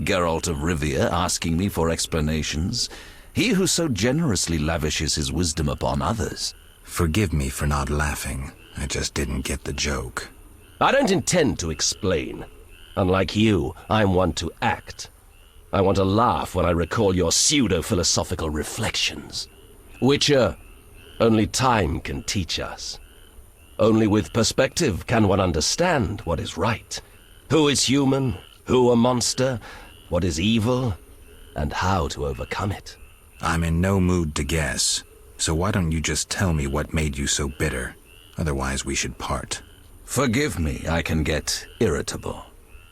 Geralt of Rivia asking me for explanations. He who so generously lavishes his wisdom upon others. Forgive me for not laughing. I just didn't get the joke. I don't intend to explain. Unlike you, I'm one to act. I want to laugh when I recall your pseudo-philosophical reflections. Witcher, only time can teach us. Only with perspective can one understand what is right. Who is human, who a monster, what is evil, and how to overcome it. I'm in no mood to guess, so why don't you just tell me what made you so bitter? Otherwise we should part. Forgive me, I can get irritable.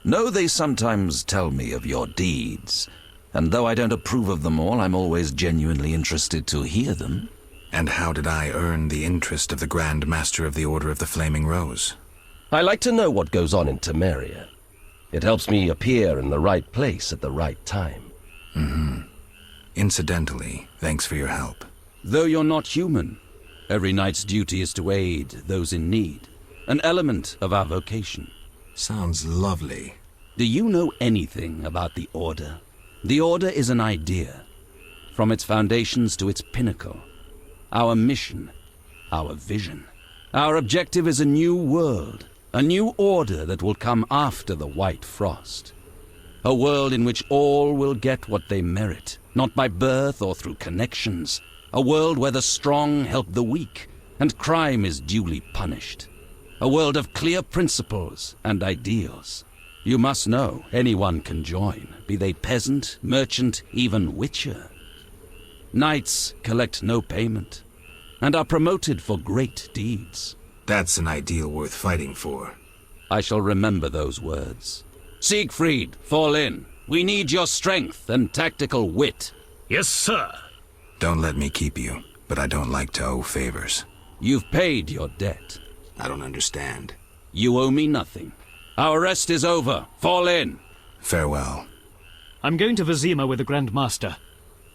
Know they sometimes tell me of your deeds, and though I don't approve of them all, I'm always genuinely interested to hear them. And how did I earn the interest of the Grand Master of the Order of the Flaming Rose? I like to know what goes on in Temeria. It helps me appear in the right place at the right time. Incidentally, thanks for your help. Though you're not human, every knight's duty is to aid those in need. an element of our vocation. Sounds lovely. Do you know anything about the Order? The Order is an idea, from its foundations to its pinnacle. Our mission, our vision. Our objective is a new world, a new order that will come after the White Frost. A world in which all will get what they merit, not by birth or through connections. A world where the strong help the weak, and crime is duly punished. A world of clear principles and ideals. You must know anyone can join, be they peasant, merchant, even witcher. Knights collect no payment, and are promoted for great deeds. That's an ideal worth fighting for. I shall remember those words. Siegfried, fall in. We need your strength and tactical wit. Yes, sir. Don't let me keep you, but I don't like to owe favors. You've paid your debt. I don't understand. You owe me nothing. Our rest is over. Fall in. Farewell. I'm going to Vizima with the Grandmaster.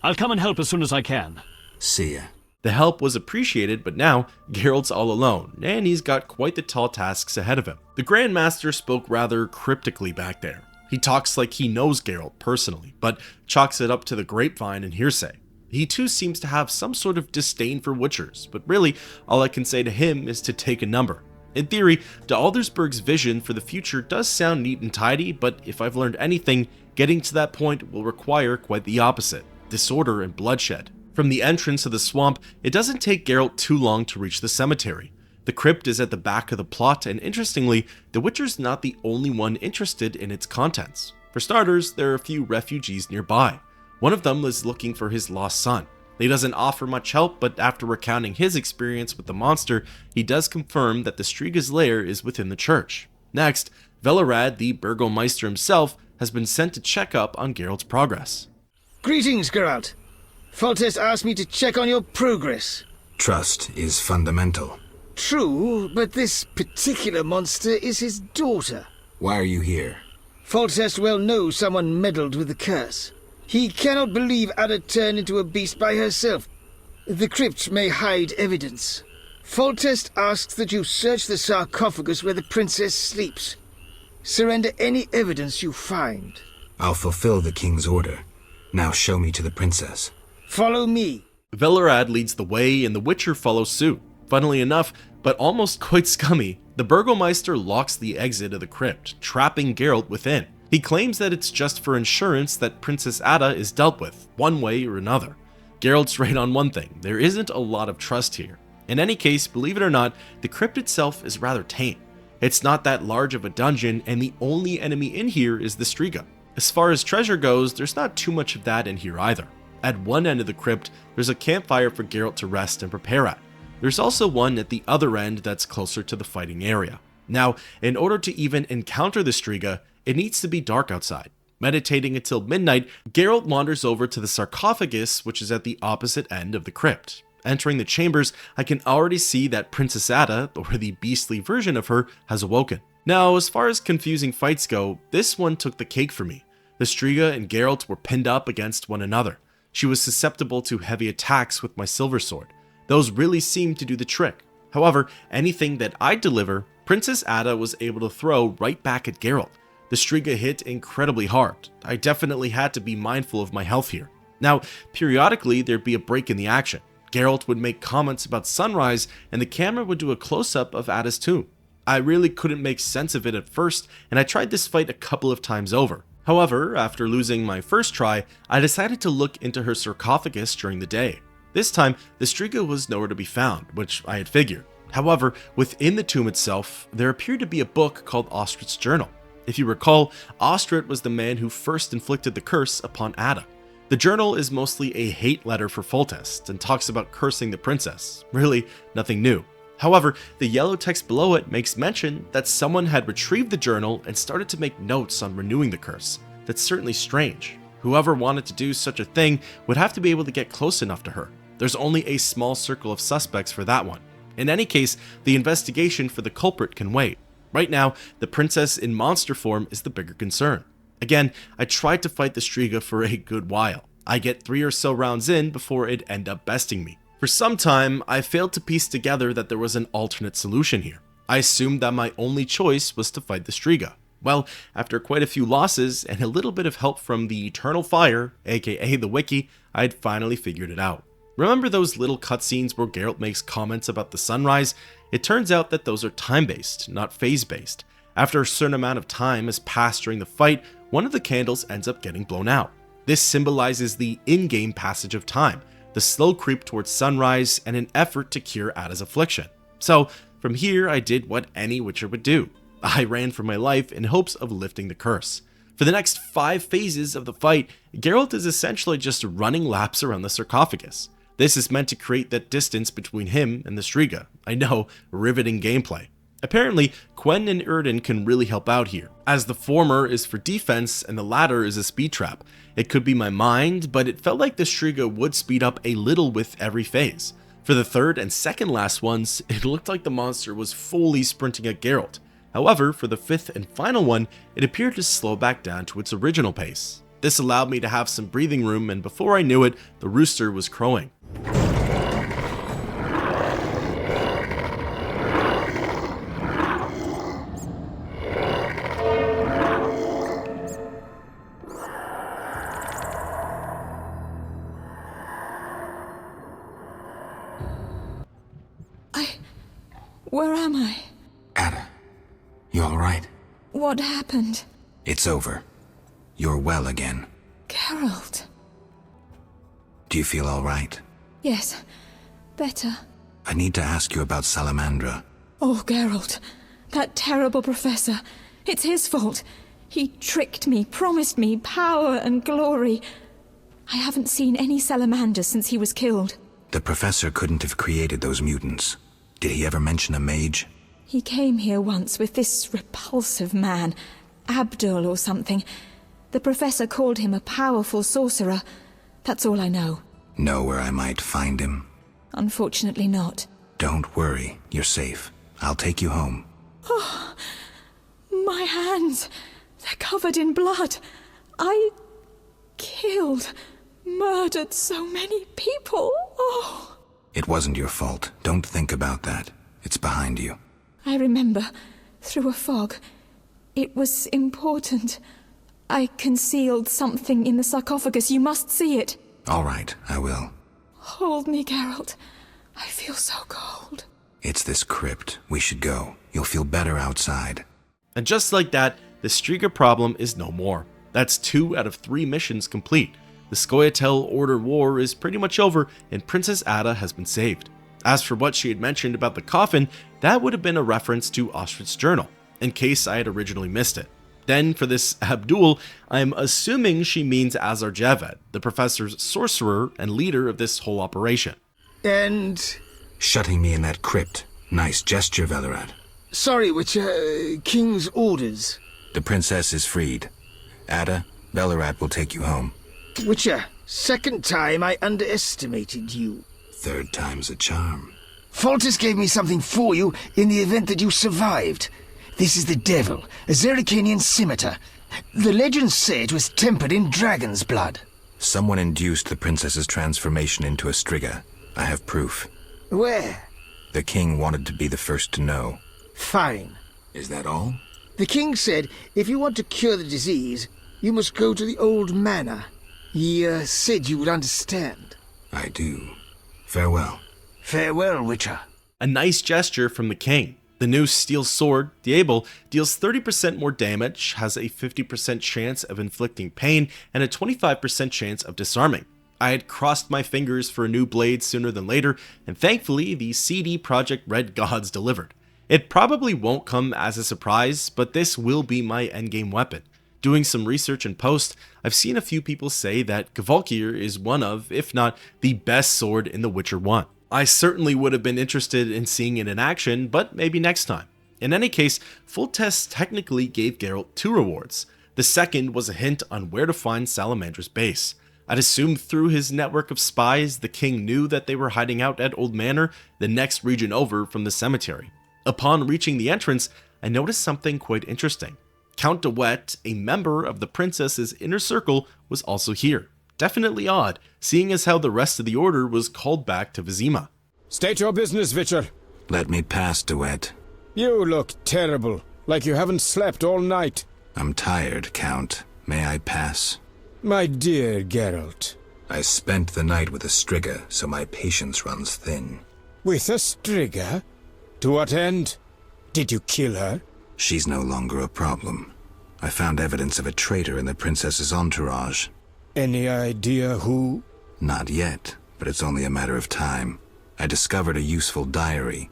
I'll come and help as soon as I can. See ya. The help was appreciated, but now Geralt's all alone, and he's got quite the tall tasks ahead of him. The Grandmaster spoke rather cryptically back there. He talks like he knows Geralt personally, but chalks it up to the grapevine and hearsay. He too seems to have some sort of disdain for witchers, but really, all I can say to him is to take a number. In theory, de Aldersberg's vision for the future does sound neat and tidy, but if I've learned anything, getting to that point will require quite the opposite: disorder and bloodshed. From the entrance of the swamp, it doesn't take Geralt too long to reach the cemetery. The crypt is at the back of the plot, and interestingly, the Witcher's not the only one interested in its contents. For starters, there are a few refugees nearby. One of them is looking for his lost son. He doesn't offer much help, but after recounting his experience with the monster, he does confirm that the Striga's lair is within the church. Next, Velerad, the Burgomeister himself, has been sent to check up on Geralt's progress. Greetings, Geralt. Foltest asked me to check on your progress. Trust is fundamental. True, but this particular monster is his daughter. Why are you here? Foltest well knows someone meddled with the curse. He cannot believe Ada turned into a beast by herself. The crypt may hide evidence. Foltest asks that you search the sarcophagus where the princess sleeps. Surrender any evidence you find. I'll fulfill the king's order. Now show me to the princess. Follow me. Velerad leads the way and the Witcher follows suit. Funnily enough, but almost quite scummy, the Burgomeister locks the exit of the crypt, trapping Geralt within. He claims that it's just for insurance that Princess Ada is dealt with, one way or another. Geralt's right on one thing: there isn't a lot of trust here. In any case, believe it or not, the crypt itself is rather tame. It's not that large of a dungeon, and the only enemy in here is the Striga. As far as treasure goes, there's not too much of that in here either. At one end of the crypt, there's a campfire for Geralt to rest and prepare at. There's also one at the other end that's closer to the fighting area. Now, in order to even encounter the Striga, it needs to be dark outside. Meditating until midnight, Geralt wanders over to the sarcophagus, which is at the opposite end of the crypt. Entering the chambers, I can already see that Princess Ada, or the beastly version of her, has awoken. Now, as far as confusing fights go, this one took the cake for me. The Striga and Geralt were pinned up against one another. She was susceptible to heavy attacks with my silver sword. Those really seemed to do the trick. However, anything that I'd deliver, Princess Ada was able to throw right back at Geralt. The Striga hit incredibly hard. I definitely had to be mindful of my health here. Now, periodically there'd be a break in the action. Geralt would make comments about sunrise, and the camera would do a close-up of Ada's tomb. I really couldn't make sense of it at first, and I tried this fight a couple of times over. However, after losing my first try, I decided to look into her sarcophagus during the day. This time, the Striga was nowhere to be found, which I had figured. However, within the tomb itself, there appeared to be a book called Ostrit's Journal. If you recall, Ostrit was the man who first inflicted the curse upon Ada. The journal is mostly a hate letter for Foltest and talks about cursing the princess. Really, nothing new. However, the yellow text below it makes mention that someone had retrieved the journal and started to make notes on renewing the curse. That's certainly strange. Whoever wanted to do such a thing would have to be able to get close enough to her. There's only a small circle of suspects for that one. In any case, the investigation for the culprit can wait. Right now, the princess in monster form is the bigger concern. Again, I tried to fight the Striga for a good while. I get 3 or so rounds in before it end up besting me. For some time, I failed to piece together that there was an alternate solution here. I assumed that my only choice was to fight the Striga. Well, after quite a few losses and a little bit of help from the Eternal Fire, aka the Wiki, I had finally figured it out. Remember those little cutscenes where Geralt makes comments about the sunrise? It turns out that those are time-based, not phase-based. After a certain amount of time has passed during the fight, one of the candles ends up getting blown out. This symbolizes the in-game passage of time, the slow creep towards sunrise, and an effort to cure Ada's affliction. So, from here I did what any Witcher would do. I ran for my life in hopes of lifting the curse. For the next 5 phases of the fight, Geralt is essentially just running laps around the sarcophagus. This is meant to create that distance between him and the Striga. I know, riveting gameplay. Apparently, Quen and Erden can really help out here, as the former is for defense and the latter is a speed trap. It could be my mind, but it felt like the Striga would speed up a little with every phase. For the third and second last ones, it looked like the monster was fully sprinting at Geralt. However, for the fifth and final one, it appeared to slow back down to its original pace. This allowed me to have some breathing room, and before I knew it, the rooster was crowing. Where am I? Ada, you alright? What happened? It's over. You're well again. Geralt. Do you feel alright? Yes, better. I need to ask you about Salamandra. Oh, Geralt. That terrible professor. It's his fault. He tricked me, promised me power and glory. I haven't seen any salamanders since he was killed. The professor couldn't have created those mutants. Did he ever mention a mage? He came here once with this repulsive man, Abdul or something. The professor called him a powerful sorcerer. That's all I know. Know where I might find him? Unfortunately not. Don't worry, you're safe. I'll take you home. Oh, my hands. They're covered in blood. I killed, murdered so many people. Oh. It wasn't your fault. Don't think about that. It's behind you. I remember, through a fog. It was important. I concealed something in the sarcophagus. You must see it. All right, I will. Hold me, Geralt. I feel so cold. It's this crypt. We should go. You'll feel better outside. And just like that, the Striga problem is no more. That's 2 out of 3 missions complete. The Scoia'tael Order War is pretty much over, and Princess Ada has been saved. As for what she had mentioned about the coffin, that would have been a reference to Ostric's journal, in case I had originally missed it. Then, for this Abdul, I'm assuming she means Azar Javed, the professor's sorcerer and leader of this whole operation. And... shutting me in that crypt. Nice gesture, Velerat. Sorry, Witcher. King's orders. The princess is freed. Ada, Velerat will take you home. Witcher, second time I underestimated you. Third time's a charm. Foltest gave me something for you in the event that you survived. This is the devil, a Zerrikanian scimitar. The legends say it was tempered in dragon's blood. Someone induced the princess's transformation into a Striga. I have proof. Where? The king wanted to be the first to know. Fine. Is that all? The king said if you want to cure the disease, you must go to the old manor. He said you would understand. I do. Farewell. Farewell, Witcher. A nice gesture from the king. The new steel sword, Diablo, deals 30% more damage, has a 50% chance of inflicting pain, and a 25% chance of disarming. I had crossed my fingers for a new blade sooner than later, and thankfully the CD Projekt Red gods delivered. It probably won't come as a surprise, but this will be my endgame weapon. Doing some research in post, I've seen a few people say that Gvalkir is one of, if not the best sword in The Witcher 1. I certainly would have been interested in seeing it in action, but maybe next time. In any case, Foltest technically gave Geralt 2 rewards. The second was a hint on where to find Salamandra's base. I'd assumed through his network of spies, the king knew that they were hiding out at Old Manor, the next region over from the cemetery. Upon reaching the entrance, I noticed something quite interesting. Count de Wett, a member of the princess's inner circle, was also here. Definitely odd, seeing as how the rest of the order was called back to Vizima. State your business, Witcher. Let me pass, de Wett. You look terrible, like you haven't slept all night. I'm tired, Count. May I pass? My dear Geralt. I spent the night with a Striga, so my patience runs thin. With a Striga? To what end? Did you kill her? She's no longer a problem. I found evidence of a traitor in the princess's entourage. Any idea who? Not yet, but it's only a matter of time. I discovered a useful diary.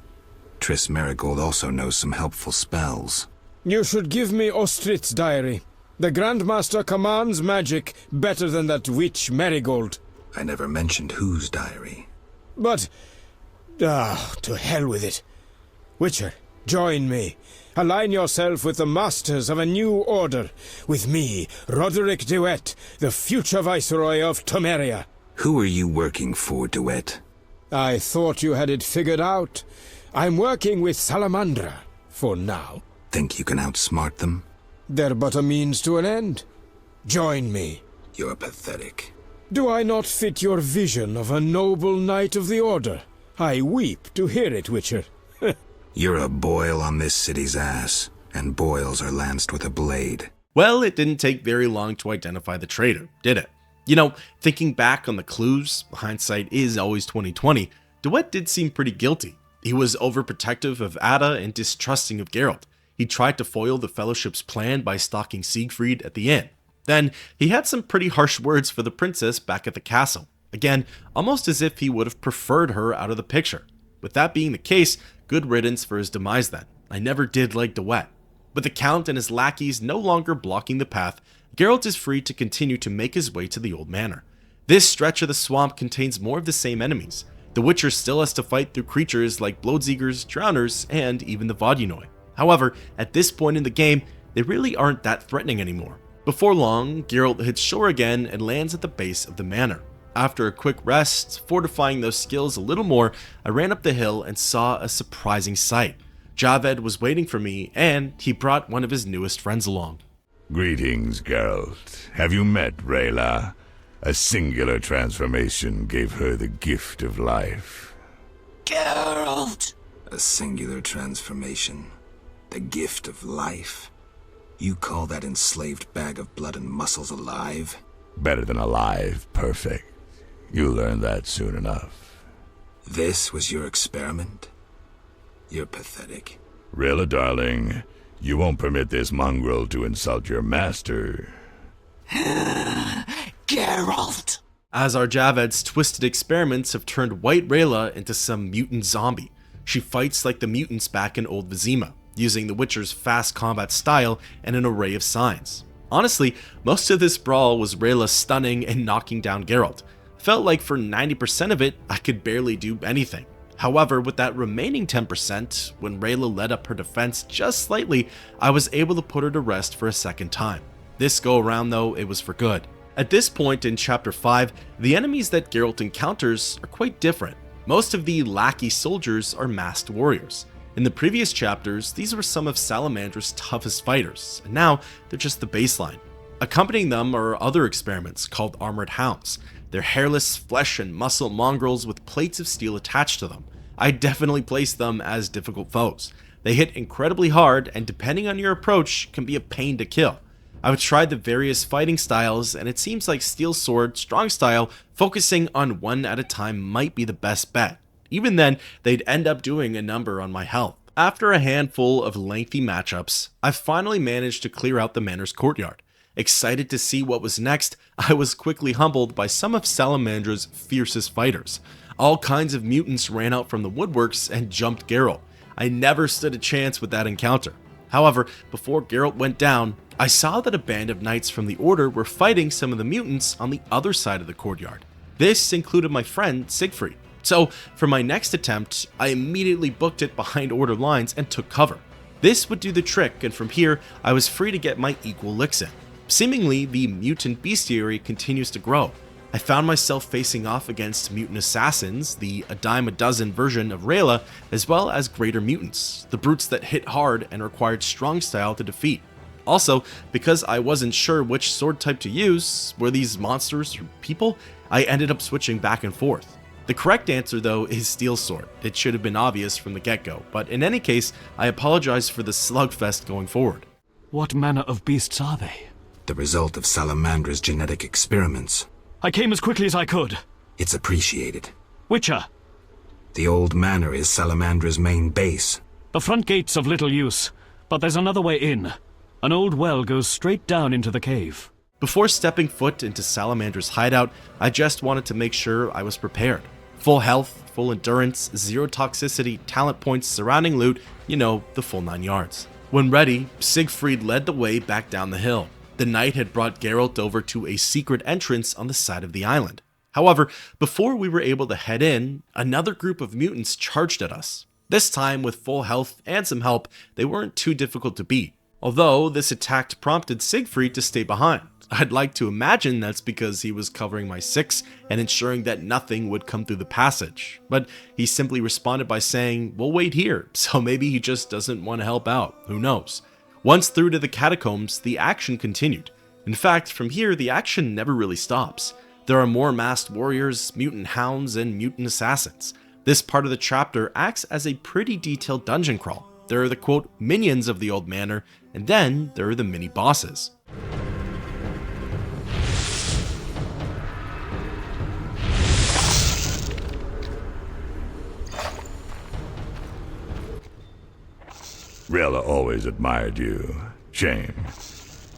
Triss Merigold also knows some helpful spells. You should give me Ostrit's diary. The Grandmaster commands magic better than that witch Merigold. I never mentioned whose diary. But... to hell with it. Witcher, join me. Align yourself with the masters of a new order. With me, Roderick de Wett, the future Viceroy of Temeria. Who are you working for, de Wett? I thought you had it figured out. I'm working with Salamandra, for now. Think you can outsmart them? They're but a means to an end. Join me. You're pathetic. Do I not fit your vision of a noble knight of the Order? I weep to hear it, Witcher. You're a boil on this city's ass, and boils are lanced with a blade. Well, it didn't take very long to identify the traitor, did it? You know, thinking back on the clues, hindsight is always 20/20, de Wett did seem pretty guilty. He was overprotective of Ada and distrusting of Geralt. He tried to foil the Fellowship's plan by stalking Siegfried at the inn. Then, he had some pretty harsh words for the princess back at the castle. Again, almost as if he would have preferred her out of the picture. With that being the case, good riddance for his demise then. I never did like de Wett. With the Count and his lackeys no longer blocking the path, Geralt is free to continue to make his way to the old manor. This stretch of the swamp contains more of the same enemies. The Witcher still has to fight through creatures like Bloodseekers, Drowners, and even the Vodunoi. However, at this point in the game, they really aren't that threatening anymore. Before long, Geralt hits shore again and lands at the base of the manor. After a quick rest, fortifying those skills a little more, I ran up the hill and saw a surprising sight. Javed was waiting for me, and he brought one of his newest friends along. Greetings, Geralt. Have you met Rayla? A singular transformation gave her the gift of life. Geralt! A singular transformation. The gift of life. You call that enslaved bag of blood and muscles alive? Better than alive, perfect. You'll learn that soon enough. This was your experiment? You're pathetic. Rayla, darling, you won't permit this mongrel to insult your master. Geralt! Azar Javed's twisted experiments have turned white Rayla into some mutant zombie. She fights like the mutants back in old Vizima, using the Witcher's fast combat style and an array of signs. Honestly, most of this brawl was Rayla stunning and knocking down Geralt. Felt like for 90% of it, I could barely do anything. However, with that remaining 10%, when Rayla led up her defense just slightly, I was able to put her to rest for a second time. This go around though, it was for good. At this point in Chapter 5, the enemies that Geralt encounters are quite different. Most of the lackey soldiers are masked warriors. In the previous chapters, these were some of Salamandra's toughest fighters, and now they're just the baseline. Accompanying them are other experiments called armored hounds. They're hairless flesh and muscle mongrels with plates of steel attached to them. I definitely place them as difficult foes. They hit incredibly hard, and depending on your approach, can be a pain to kill. I've tried the various fighting styles, and it seems like steel sword, strong style, focusing on one at a time might be the best bet. Even then, they'd end up doing a number on my health. After a handful of lengthy matchups, I finally managed to clear out the manor's courtyard. Excited to see what was next, I was quickly humbled by some of Salamandra's fiercest fighters. All kinds of mutants ran out from the woodworks and jumped Geralt. I never stood a chance with that encounter. However, before Geralt went down, I saw that a band of knights from the Order were fighting some of the mutants on the other side of the courtyard. This included my friend Siegfried. So, for my next attempt, I immediately booked it behind Order lines and took cover. This would do the trick, and from here, I was free to get my equal licks in. Seemingly, the mutant bestiary continues to grow. I found myself facing off against mutant assassins, the a dime a dozen version of Rayla, as well as greater mutants, the brutes that hit hard and required strong style to defeat. Also, because I wasn't sure which sword type to use, were these monsters or people, I ended up switching back and forth. The correct answer, though, is Steel Sword. It should have been obvious from the get-go, but in any case, I apologize for the slugfest going forward. What manner of beasts are they? The result of Salamandra's genetic experiments. I came as quickly as I could. It's appreciated. Witcher! The old manor is Salamandra's main base. The front gate's of little use, but there's another way in. An old well goes straight down into the cave. Before stepping foot into Salamandra's hideout, I just wanted to make sure I was prepared. Full health, full endurance, zero toxicity, talent points, surrounding loot, you know, the full 9 yards. When ready, Siegfried led the way back down the hill. The knight had brought Geralt over to a secret entrance on the side of the island. However, before we were able to head in, another group of mutants charged at us. This time, with full health and some help, they weren't too difficult to beat. Although this attack prompted Siegfried to stay behind. I'd like to imagine that's because he was covering my 6 and ensuring that nothing would come through the passage. But he simply responded by saying, "We'll wait here," so maybe he just doesn't want to help out, who knows. Once through to the catacombs, the action continued. In fact, from here, the action never really stops. There are more masked warriors, mutant hounds, and mutant assassins. This part of the chapter acts as a pretty detailed dungeon crawl. There are the quote minions of the old manor, and then there are the mini bosses. Rayla always admired you. Shame.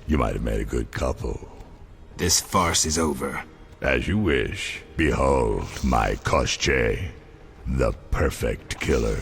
You might have made a good couple. This farce is over. As you wish. Behold my Koschei, the perfect killer.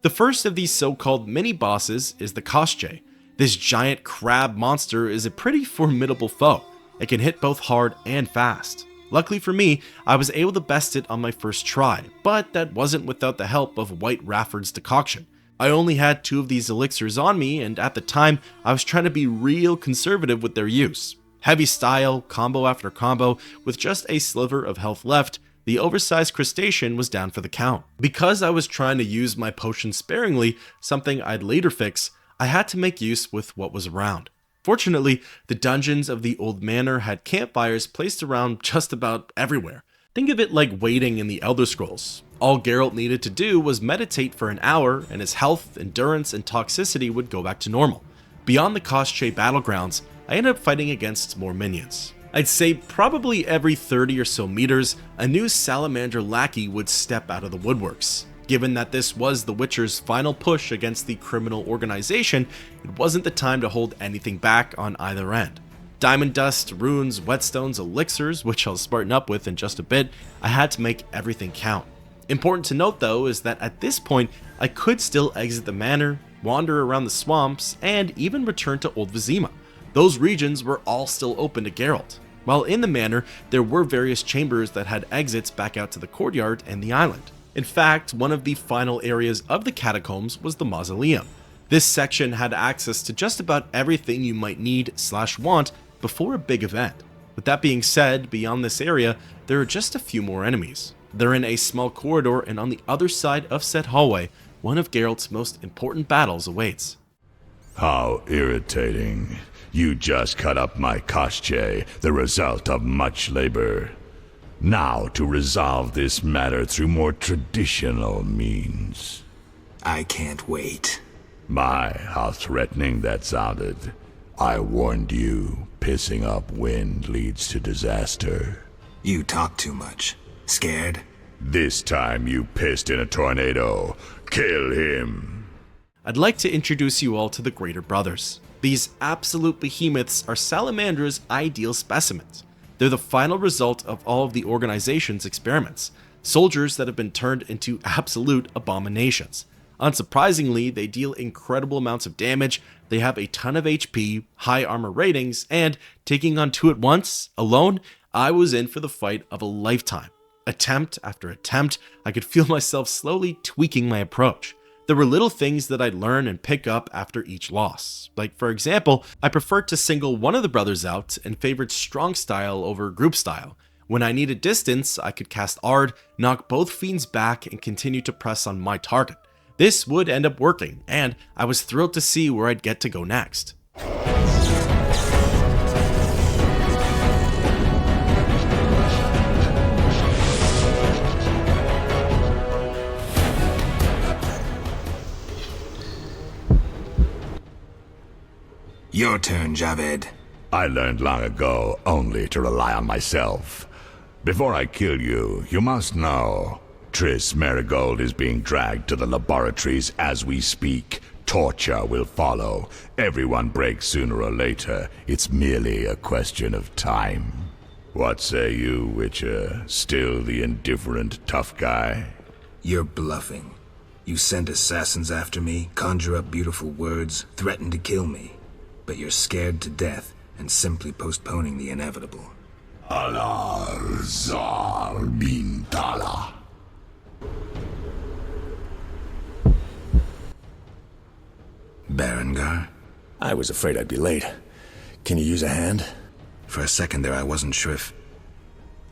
The first of these so-called mini-bosses is the Koschei. This giant crab monster is a pretty formidable foe. It can hit both hard and fast. Luckily for me, I was able to best it on my first try, but that wasn't without the help of White Rafford's decoction. I only had 2 of these elixirs on me, and at the time, I was trying to be real conservative with their use. Heavy style, combo after combo, with just a sliver of health left, the oversized crustacean was down for the count. Because I was trying to use my potion sparingly, something I'd later fix, I had to make use with what was around. Fortunately, the dungeons of the old manor had campfires placed around just about everywhere. Think of it like waiting in the Elder Scrolls. All Geralt needed to do was meditate for an hour, and his health, endurance, and toxicity would go back to normal. Beyond the Koschei battlegrounds, I ended up fighting against more minions. I'd say probably every 30 or so meters, a new salamander lackey would step out of the woodworks. Given that this was the Witcher's final push against the criminal organization, it wasn't the time to hold anything back on either end. Diamond dust, runes, whetstones, elixirs, which I'll smarten up with in just a bit, I had to make everything count. Important to note though is that at this point, I could still exit the manor, wander around the swamps, and even return to Old Vizima. Those regions were all still open to Geralt. While in the manor, there were various chambers that had exits back out to the courtyard and the island. In fact, one of the final areas of the catacombs was the mausoleum. This section had access to just about everything you might need/want before a big event. With that being said, beyond this area, there are just a few more enemies. They're in a small corridor, and on the other side of said hallway, one of Geralt's most important battles awaits. How irritating. You just cut up my Koschei, the result of much labor. Now to resolve this matter through more traditional means. I can't wait. My, how threatening that sounded. I warned you, pissing up wind leads to disaster. You talk too much. Scared? This time you pissed in a tornado. Kill him. I'd like to introduce you all to the Greater Brothers. These absolute behemoths are Salamandra's ideal specimens. They're the final result of all of the organization's experiments. Soldiers that have been turned into absolute abominations. Unsurprisingly, they deal incredible amounts of damage, they have a ton of HP, high armor ratings, and taking on 2 at once, alone, I was in for the fight of a lifetime. Attempt after attempt, I could feel myself slowly tweaking my approach. There were little things that I'd learn and pick up after each loss. Like, for example, I preferred to single one of the brothers out and favored strong style over group style. When I needed distance, I could cast Ard, knock both fiends back, and continue to press on my target. This would end up working, and I was thrilled to see where I'd get to go next. Your turn, Javed. I learned long ago only to rely on myself. Before I kill you, you must know. Triss Marigold is being dragged to the laboratories as we speak. Torture will follow. Everyone breaks sooner or later. It's merely a question of time. What say you, Witcher? Still the indifferent tough guy? You're bluffing. You send assassins after me, conjure up beautiful words, threaten to kill me. But you're scared to death and simply postponing the inevitable. Azar bin Tala. Berengar? I was afraid I'd be late. Can you use a hand? For a second there I wasn't sure if...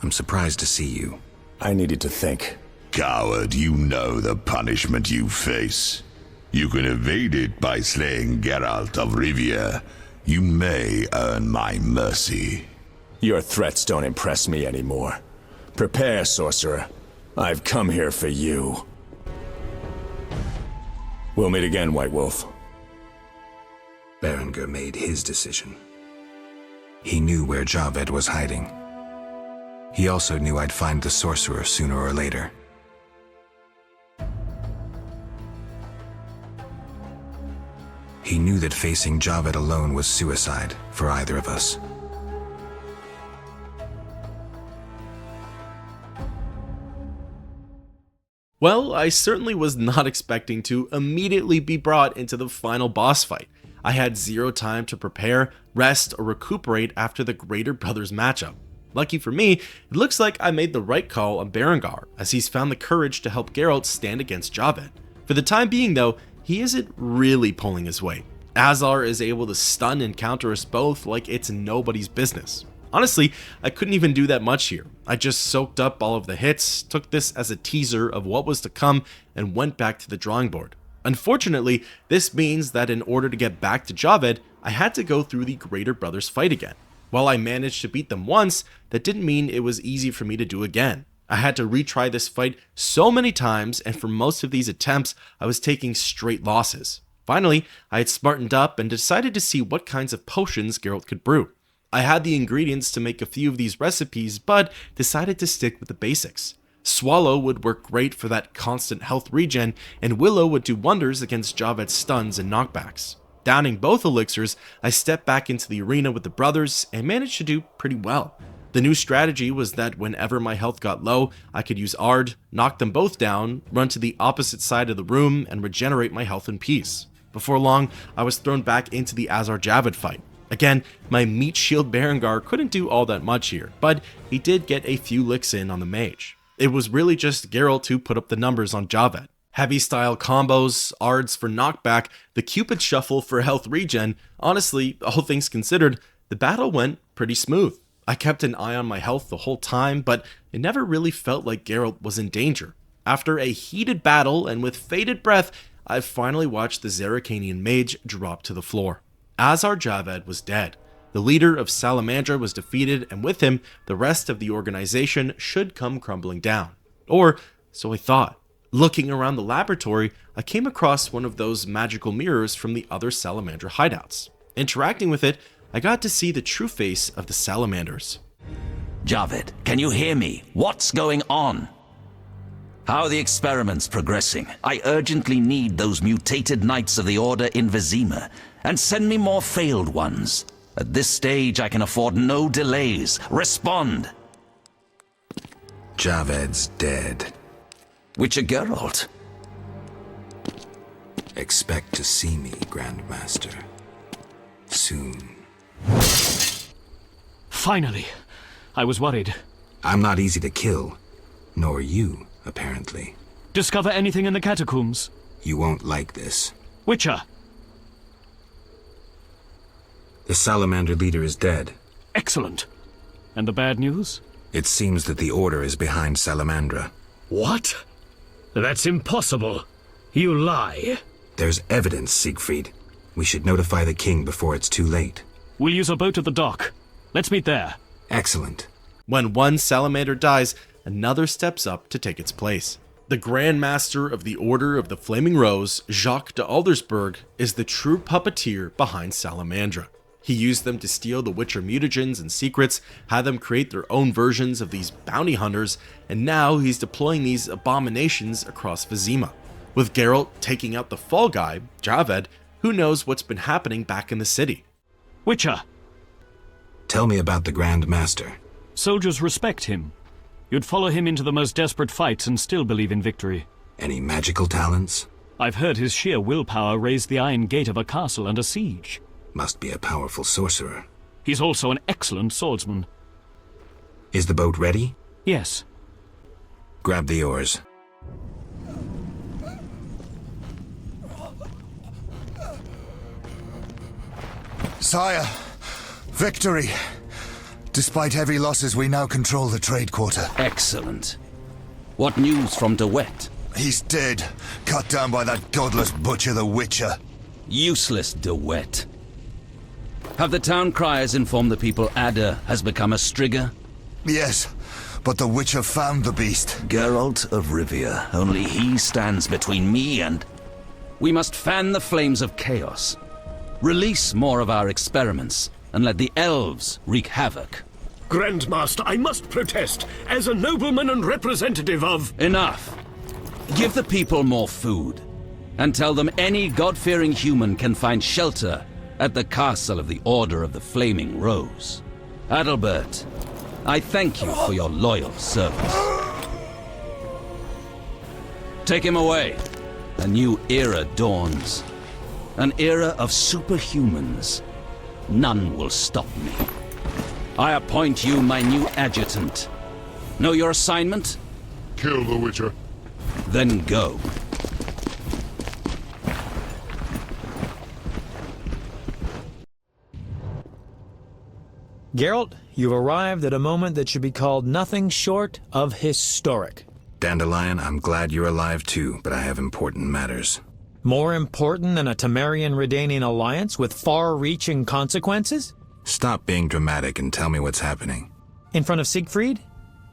I'm surprised to see you. I needed to think. Coward, you know the punishment you face. You can evade it by slaying Geralt of Rivia. You may earn my mercy. Your threats don't impress me anymore. Prepare, sorcerer. I've come here for you. We'll meet again, White Wolf. Berengar made his decision. He knew where Javed was hiding. He also knew I'd find the sorcerer sooner or later. He knew that facing Javed alone was suicide for either of us. Well, I certainly was not expecting to immediately be brought into the final boss fight. I had zero time to prepare, rest, or recuperate after the Greater Brothers matchup. Lucky for me, it looks like I made the right call on Berengar, as he's found the courage to help Geralt stand against Javed. For the time being though, he isn't really pulling his weight. Azar is able to stun and counter us both like it's nobody's business. Honestly, I couldn't even do that much here. I just soaked up all of the hits, took this as a teaser of what was to come, and went back to the drawing board. Unfortunately, this means that in order to get back to Javed, I had to go through the Greater Brothers fight again. While I managed to beat them once, that didn't mean it was easy for me to do again. I had to retry this fight so many times, and for most of these attempts, I was taking straight losses. Finally, I had smartened up and decided to see what kinds of potions Geralt could brew. I had the ingredients to make a few of these recipes, but decided to stick with the basics. Swallow would work great for that constant health regen, and Willow would do wonders against Javed's stuns and knockbacks. Downing both elixirs, I stepped back into the arena with the brothers and managed to do pretty well. The new strategy was that whenever my health got low, I could use Ard, knock them both down, run to the opposite side of the room, and regenerate my health in peace. Before long, I was thrown back into the Azar Javed fight. Again, my meat shield Berengar couldn't do all that much here, but he did get a few licks in on the mage. It was really just Geralt who put up the numbers on Javed. Heavy style combos, Ards for knockback, the Cupid shuffle for health regen. Honestly, all things considered, the battle went pretty smooth. I kept an eye on my health the whole time, but it never really felt like Geralt was in danger. After a heated battle and with faded breath, I finally watched the Zerrikanian mage drop to the floor. Azar Javed was dead. The leader of Salamandra was defeated, and with him, the rest of the organization should come crumbling down. Or, so I thought. Looking around the laboratory, I came across one of those magical mirrors from the other Salamandra hideouts. Interacting with it, I got to see the true face of the Salamanders. Javed, can you hear me? What's going on? How are the experiments progressing? I urgently need those mutated Knights of the Order in Vizima, and send me more failed ones. At this stage, I can afford no delays. Respond! Javed's dead. Witcher Geralt? Expect to see me, Grandmaster. Soon. Finally. I was worried. I'm not easy to kill. Nor you, apparently. Discover anything in the catacombs? You won't like this. Witcher! The Salamander leader is dead. Excellent. And the bad news? It seems that the Order is behind Salamandra. What? That's impossible. You lie. There's evidence, Siegfried. We should notify the king before it's too late. We'll use a boat at the dock. Let's meet there. Excellent. When one salamander dies, another steps up to take its place. The Grandmaster of the Order of the Flaming Rose, Jacques de Aldersberg, is the true puppeteer behind Salamandra. He used them to steal the Witcher mutagens and secrets, had them create their own versions of these bounty hunters, and now he's deploying these abominations across Vizima. With Geralt taking out the fall guy, Javed, who knows what's been happening back in the city. Witcher! Tell me about the Grand Master. Soldiers respect him. You'd follow him into the most desperate fights and still believe in victory. Any magical talents? I've heard his sheer willpower raised the iron gate of a castle under siege. Must be a powerful sorcerer. He's also an excellent swordsman. Is the boat ready? Yes. Grab the oars. Sire, victory! Despite heavy losses, we now control the trade quarter. Excellent. What news from de Wett? He's dead, cut down by that godless butcher, the Witcher. Useless de Wett. Have the town criers informed the people Ada has become a Strigger? Yes, but the Witcher found the beast. Geralt of Rivia. Only he stands between me and... We must fan the flames of chaos. Release more of our experiments, and let the elves wreak havoc. Grandmaster, I must protest, as a nobleman and representative of... Enough. Give the people more food, and tell them any God-fearing human can find shelter at the castle of the Order of the Flaming Rose. Adalbert, I thank you for your loyal service. Take him away. A new era dawns. An era of superhumans. None will stop me. I appoint you my new adjutant. Know your assignment? Kill the Witcher. Then go. Geralt, you've arrived at a moment that should be called nothing short of historic. Dandelion, I'm glad you're alive too, but I have important matters. More important than a Temerian-Redanian alliance with far-reaching consequences? Stop being dramatic and tell me what's happening. In front of Siegfried?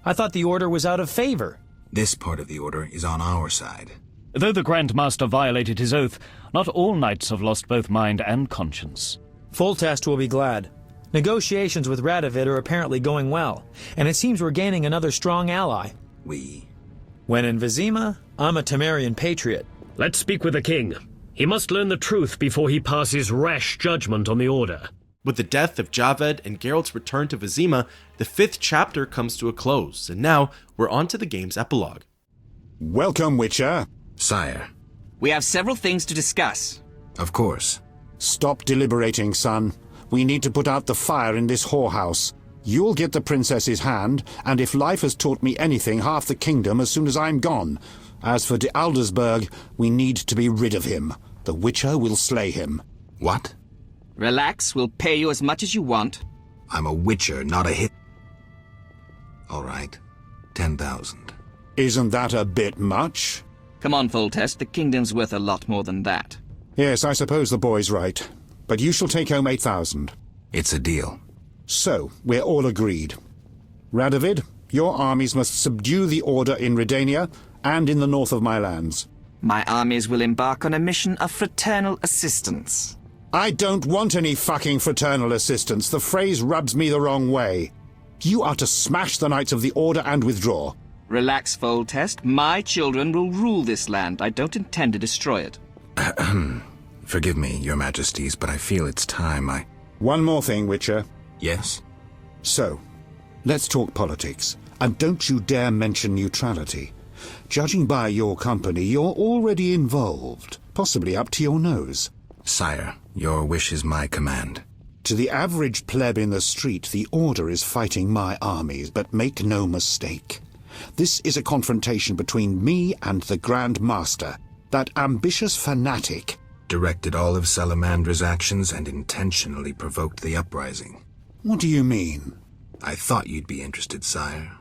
I thought the Order was out of favor. This part of the Order is on our side. Though the Grandmaster violated his oath, not all knights have lost both mind and conscience. Foltest will be glad. Negotiations with Radovid are apparently going well, and it seems we're gaining another strong ally. When in Vizima, I'm a Temerian patriot. Let's speak with the king. He must learn the truth before he passes rash judgment on the Order. With the death of Javed and Geralt's return to Vizima, the 5th chapter comes to a close, and now we're on to the game's epilogue. Welcome, Witcher. Sire. We have several things to discuss. Of course. Stop deliberating, son. We need to put out the fire in this whorehouse. You'll get the princess's hand, and if life has taught me anything, half the kingdom as soon as I'm gone. As for de Aldersberg, we need to be rid of him. The Witcher will slay him. What? Relax, we'll pay you as much as you want. I'm a Witcher, not a hit. All right. 10,000. Isn't that a bit much? Come on, Foltest, the kingdom's worth a lot more than that. Yes, I suppose the boy's right. But you shall take home 8,000. It's a deal. So, we're all agreed. Radovid, your armies must subdue the Order in Redania and in the north of my lands. My armies will embark on a mission of fraternal assistance. I don't want any fucking fraternal assistance. The phrase rubs me the wrong way. You are to smash the Knights of the Order and withdraw. Relax, Foltest. My children will rule this land. I don't intend to destroy it. Forgive me, your majesties, but I feel it's time One more thing, Witcher. Yes? So, let's talk politics. And don't you dare mention neutrality. Judging by your company, you're already involved, possibly up to your nose. Sire, your wish is my command. To the average pleb in the street, the Order is fighting my armies, but make no mistake. This is a confrontation between me and the Grand Master, that ambitious fanatic. Directed all of Salamandra's actions and intentionally provoked the uprising. What do you mean? I thought you'd be interested, sire.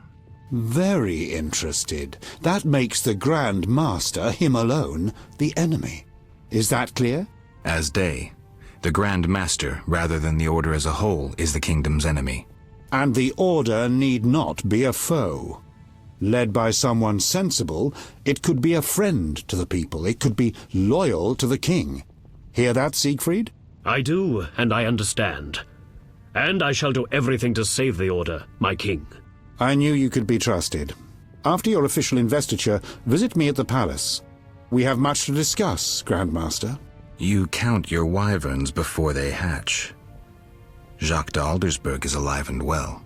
Very interested. That makes the Grand Master, him alone, the enemy. Is that clear? As day. The Grand Master, rather than the Order as a whole, is the kingdom's enemy. And the Order need not be a foe. Led by someone sensible, it could be a friend to the people. It could be loyal to the king. Hear that, Siegfried? I do, and I understand. And I shall do everything to save the Order, my king. I knew you could be trusted. After your official investiture, visit me at the palace. We have much to discuss, Grandmaster. You count your wyverns before they hatch. Jacques de Aldersberg is alive and well.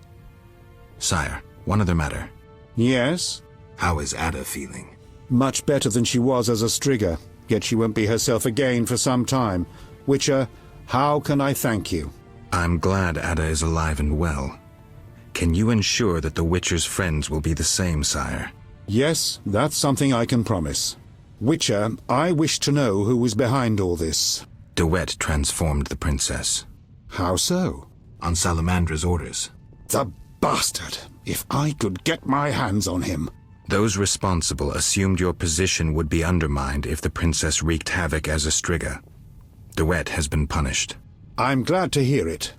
Sire, one other matter. Yes? How is Ada feeling? Much better than she was as a Striga, yet she won't be herself again for some time. Witcher, how can I thank you? I'm glad Ada is alive and well. Can you ensure that the Witcher's friends will be the same, sire? Yes, that's something I can promise. Witcher, I wish to know who was behind all this. De Wett transformed the princess. How so? On Salamandra's orders. The bastard! If I could get my hands on him. Those responsible assumed your position would be undermined if the princess wreaked havoc as a Striga. De Wett has been punished. I'm glad to hear it.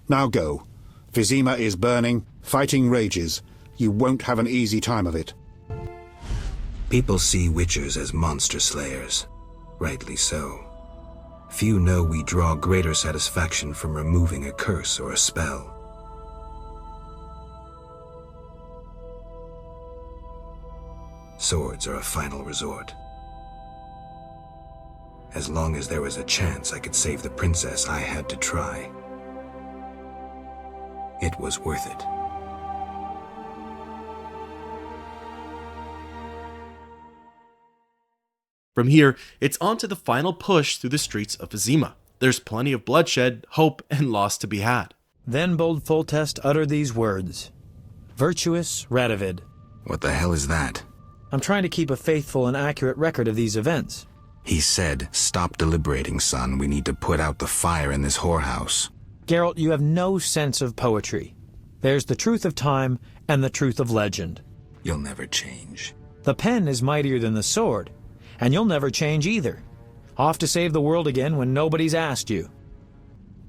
Now go. Vizima is burning, fighting rages. You won't have an easy time of it. People see Witchers as monster slayers. Rightly so. Few know we draw greater satisfaction from removing a curse or a spell. Swords are a final resort. As long as there was a chance I could save the princess, I had to try. It was worth it. From here, it's on to the final push through the streets of Vizima. There's plenty of bloodshed, hope, and loss to be had. Then bold Foltest uttered these words. Virtuous Radovid. What the hell is that? I'm trying to keep a faithful and accurate record of these events. He said, "Stop deliberating, son. We need to put out the fire in this whorehouse." Geralt, you have no sense of poetry. There's the truth of time and the truth of legend. You'll never change. The pen is mightier than the sword, and you'll never change either. Off to save the world again when nobody's asked you.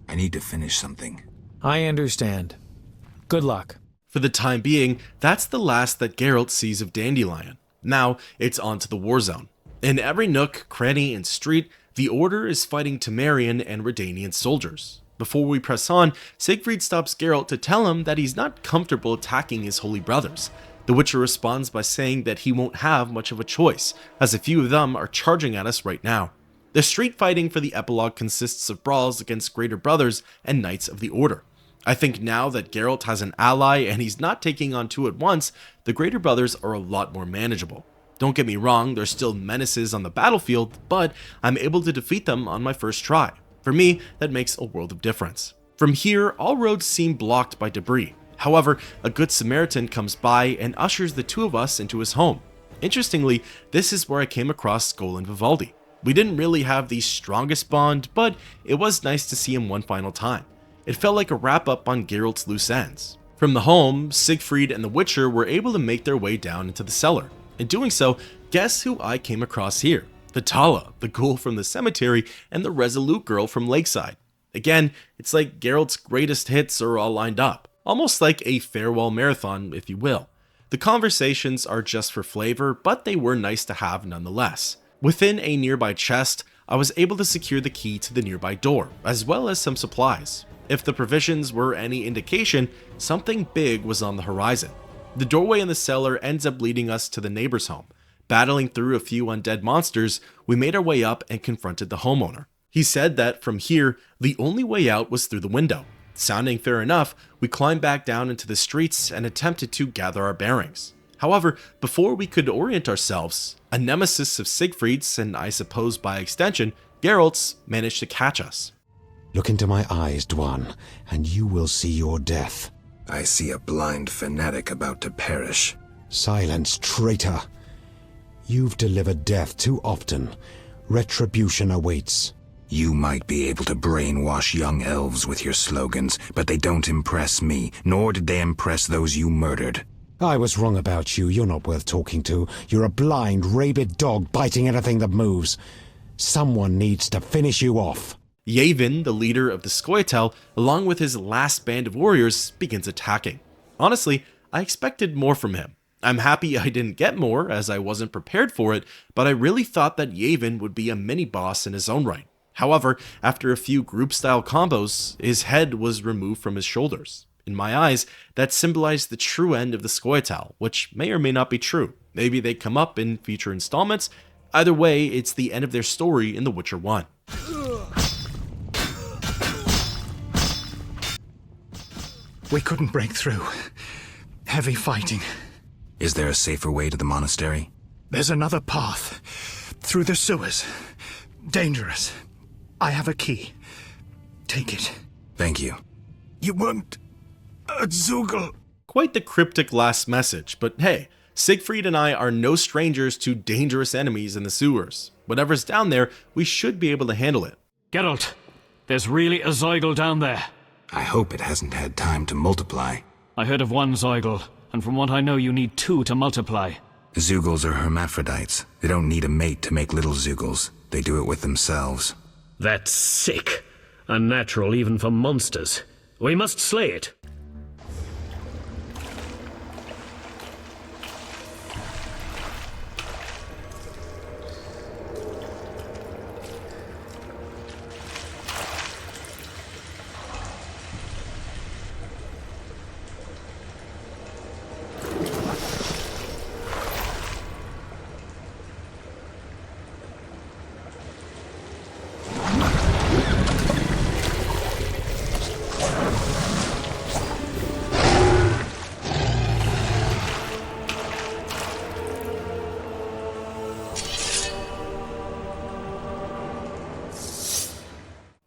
I need to finish something. I understand. Good luck. For the time being, that's the last that Geralt sees of Dandelion. Now, it's on to the war zone. In every nook, cranny, and street, the Order is fighting Temerian and Redanian soldiers. Before we press on, Siegfried stops Geralt to tell him that he's not comfortable attacking his holy brothers. The Witcher responds by saying that he won't have much of a choice, as a few of them are charging at us right now. The street fighting for the Epilogue consists of brawls against Greater Brothers and Knights of the Order. I think now that Geralt has an ally and he's not taking on two at once, the Greater Brothers are a lot more manageable. Don't get me wrong, there's still menaces on the battlefield, but I'm able to defeat them on my first try. For me, that makes a world of difference. From here, all roads seem blocked by debris. However, a good Samaritan comes by and ushers the two of us into his home. Interestingly, this is where I came across Skoll and Vivaldi. We didn't really have the strongest bond, but it was nice to see him one final time. It felt like a wrap-up on Geralt's loose ends. From the home, Siegfried and the Witcher were able to make their way down into the cellar. In doing so, guess who I came across here? Vitala, the ghoul from the cemetery, and the resolute girl from Lakeside. Again, it's like Geralt's greatest hits are all lined up. Almost like a farewell marathon, if you will. The conversations are just for flavor, but they were nice to have nonetheless. Within a nearby chest, I was able to secure the key to the nearby door, as well as some supplies. If the provisions were any indication, something big was on the horizon. The doorway in the cellar ends up leading us to the neighbor's home. Battling through a few undead monsters, we made our way up and confronted the homeowner. He said that from here, the only way out was through the window. Sounding fair enough, we climbed back down into the streets and attempted to gather our bearings. However, before we could orient ourselves, a nemesis of Siegfried's, and I suppose by extension, Geralt's, managed to catch us. Look into my eyes, Dwan, and you will see your death. I see a blind fanatic about to perish. Silence, traitor. You've delivered death too often. Retribution awaits. You might be able to brainwash young elves with your slogans, but they don't impress me, nor did they impress those you murdered. I was wrong about you. You're not worth talking to. You're a blind, rabid dog biting anything that moves. Someone needs to finish you off. Yavin, the leader of the Scoia'tael, along with his last band of warriors, begins attacking. Honestly, I expected more from him. I'm happy I didn't get more, as I wasn't prepared for it, but I really thought that Yavin would be a mini-boss in his own right. However, after a few group-style combos, his head was removed from his shoulders. In my eyes, that symbolized the true end of the Scoia'tael, which may or may not be true. Maybe they come up in future installments. Either way, it's the end of their story in The Witcher 1. We couldn't break through. Heavy fighting. Is there a safer way to the monastery? There's another path. Through the sewers. Dangerous. I have a key. Take it. Thank you. You weren't a Zugel. Quite the cryptic last message, but hey, Siegfried and I are no strangers to dangerous enemies in the sewers. Whatever's down there, we should be able to handle it. Geralt, there's really a Zeugel down there. I hope it hasn't had time to multiply. I heard of one Zeugel, and from what I know you need 2 to multiply. Zugels are hermaphrodites. They don't need a mate to make little Zugels. They do it with themselves. That's sick. Unnatural even for monsters. We must slay it.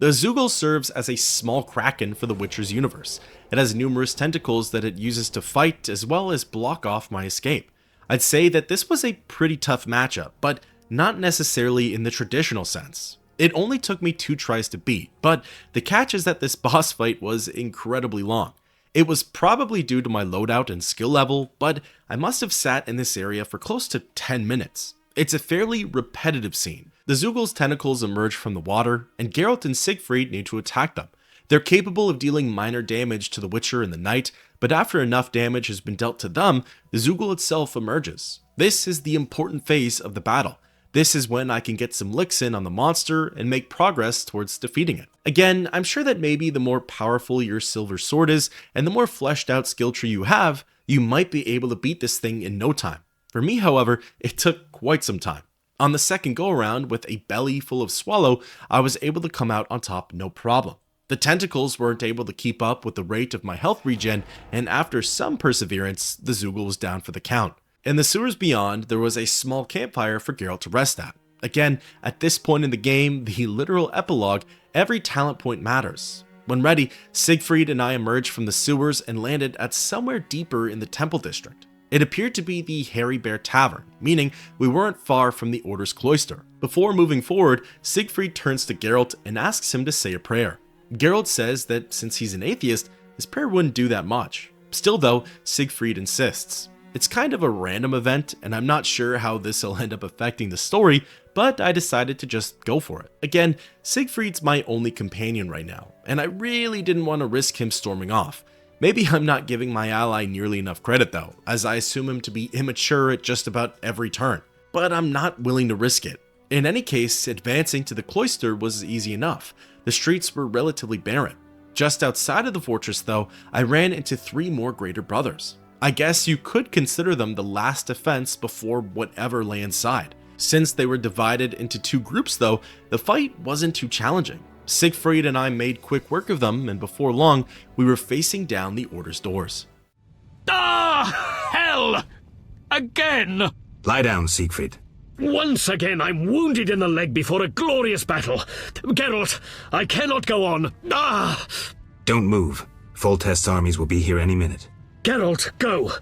The Zugel serves as a small kraken for the Witcher's universe. It has numerous tentacles that it uses to fight as well as block off my escape. I'd say that this was a pretty tough matchup, but not necessarily in the traditional sense. It only took me 2 tries to beat, but the catch is that this boss fight was incredibly long. It was probably due to my loadout and skill level, but I must have sat in this area for close to 10 minutes. It's a fairly repetitive scene. The Zugel's tentacles emerge from the water, and Geralt and Siegfried need to attack them. They're capable of dealing minor damage to the Witcher in the night, but after enough damage has been dealt to them, the Zugel itself emerges. This is the important phase of the battle. This is when I can get some licks in on the monster and make progress towards defeating it. Again, I'm sure that maybe the more powerful your silver sword is, and the more fleshed out skill tree you have, you might be able to beat this thing in no time. For me, however, it took quite some time. On the second go-around, with a belly full of swallow, I was able to come out on top no problem. The tentacles weren't able to keep up with the rate of my health regen, and after some perseverance, the Zugel was down for the count. In the sewers beyond, there was a small campfire for Geralt to rest at. Again, at this point in the game, the literal epilogue, every talent point matters. When ready, Siegfried and I emerged from the sewers and landed at somewhere deeper in the Temple District. It appeared to be the Hairy Bear Tavern, meaning we weren't far from the Order's cloister. Before moving forward, Siegfried turns to Geralt and asks him to say a prayer. Geralt says that since he's an atheist, his prayer wouldn't do that much. Still though, Siegfried insists. It's kind of a random event, and I'm not sure how this will end up affecting the story, but I decided to just go for it. Again, Siegfried's my only companion right now, and I really didn't want to risk him storming off. Maybe I'm not giving my ally nearly enough credit though, as I assume him to be immature at just about every turn, but I'm not willing to risk it. In any case, advancing to the cloister was easy enough. The streets were relatively barren. Just outside of the fortress though, I ran into 3 more Greater Brothers. I guess you could consider them the last defense before whatever lay inside. Since they were divided into 2 groups though, the fight wasn't too challenging. Siegfried and I made quick work of them, and before long, we were facing down the Order's doors. Ah! Hell! Again! Lie down, Siegfried. Once again, I'm wounded in the leg before a glorious battle. Geralt, I cannot go on. Ah! Don't move. Foltest's armies will be here any minute. Geralt, go.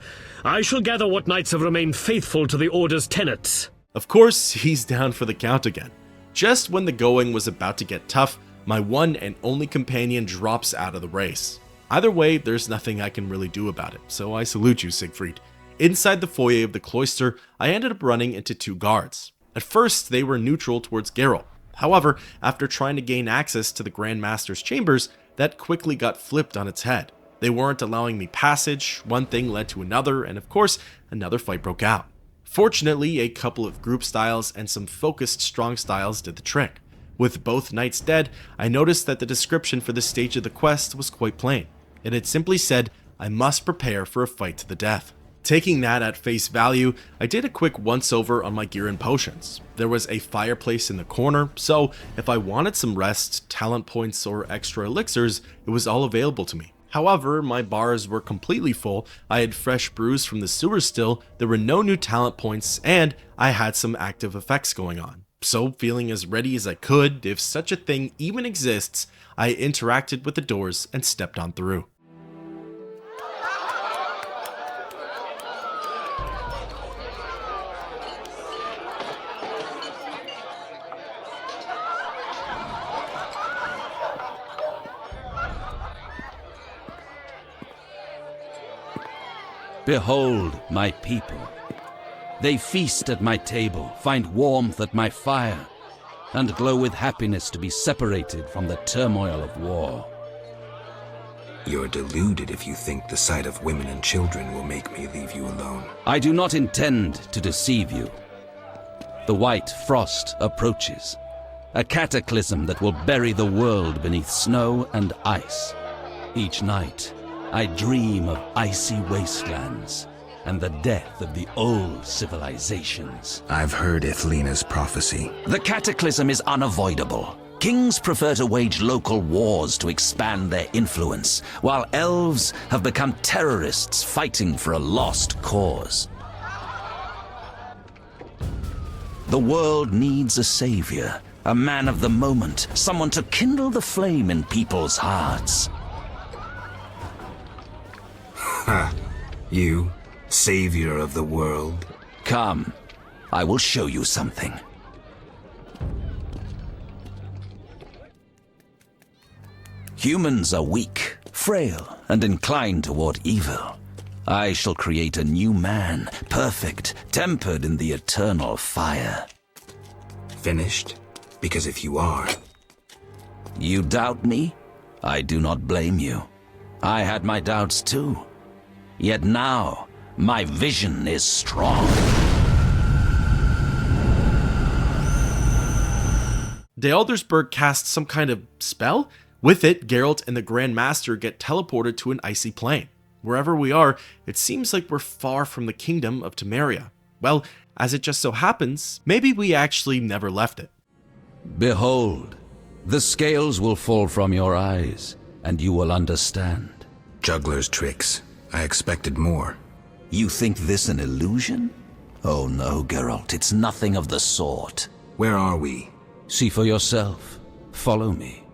I shall gather what knights have remained faithful to the Order's tenets. Of course, he's down for the count again. Just when the going was about to get tough, my one and only companion drops out of the race. Either way, there's nothing I can really do about it, so I salute you, Siegfried. Inside the foyer of the cloister, I ended up running into 2 guards. At first, they were neutral towards Geralt. However, after trying to gain access to the Grandmaster's chambers, that quickly got flipped on its head. They weren't allowing me passage, one thing led to another, and of course, another fight broke out. Fortunately, a couple of group styles and some focused strong styles did the trick. With both knights dead, I noticed that the description for this stage of the quest was quite plain. It had simply said, I must prepare for a fight to the death. Taking that at face value, I did a quick once-over on my gear and potions. There was a fireplace in the corner, so if I wanted some rest, talent points, or extra elixirs, it was all available to me. However, my bars were completely full, I had fresh brews from the sewer still, there were no new talent points, and I had some active effects going on. So, feeling as ready as I could, if such a thing even exists, I interacted with the doors and stepped on through. Behold my people. They feast at my table, find warmth at my fire, and glow with happiness to be separated from the turmoil of war. You're deluded if you think the sight of women and children will make me leave you alone. I do not intend to deceive you. The white frost approaches, a cataclysm that will bury the world beneath snow and ice. Each night, I dream of icy wastelands and the death of the old civilizations. I've heard Ithlina's prophecy. The cataclysm is unavoidable. Kings prefer to wage local wars to expand their influence, while elves have become terrorists fighting for a lost cause. The world needs a savior, a man of the moment, someone to kindle the flame in people's hearts. Ha! You, savior of the world? Come, I will show you something. Humans are weak, frail, and inclined toward evil. I shall create a new man, perfect, tempered in the eternal fire. Finished? Because if you are... You doubt me? I do not blame you. I had my doubts too. Yet now, my vision is strong. De Aldersberg casts some kind of spell? With it, Geralt and the Grandmaster get teleported to an icy plain. Wherever we are, it seems like we're far from the kingdom of Temeria. Well, as it just so happens, maybe we actually never left it. Behold, the scales will fall from your eyes, and you will understand. Juggler's tricks. I expected more. You think this an illusion? Oh no, Geralt, it's nothing of the sort. Where are we? See for yourself. Follow me.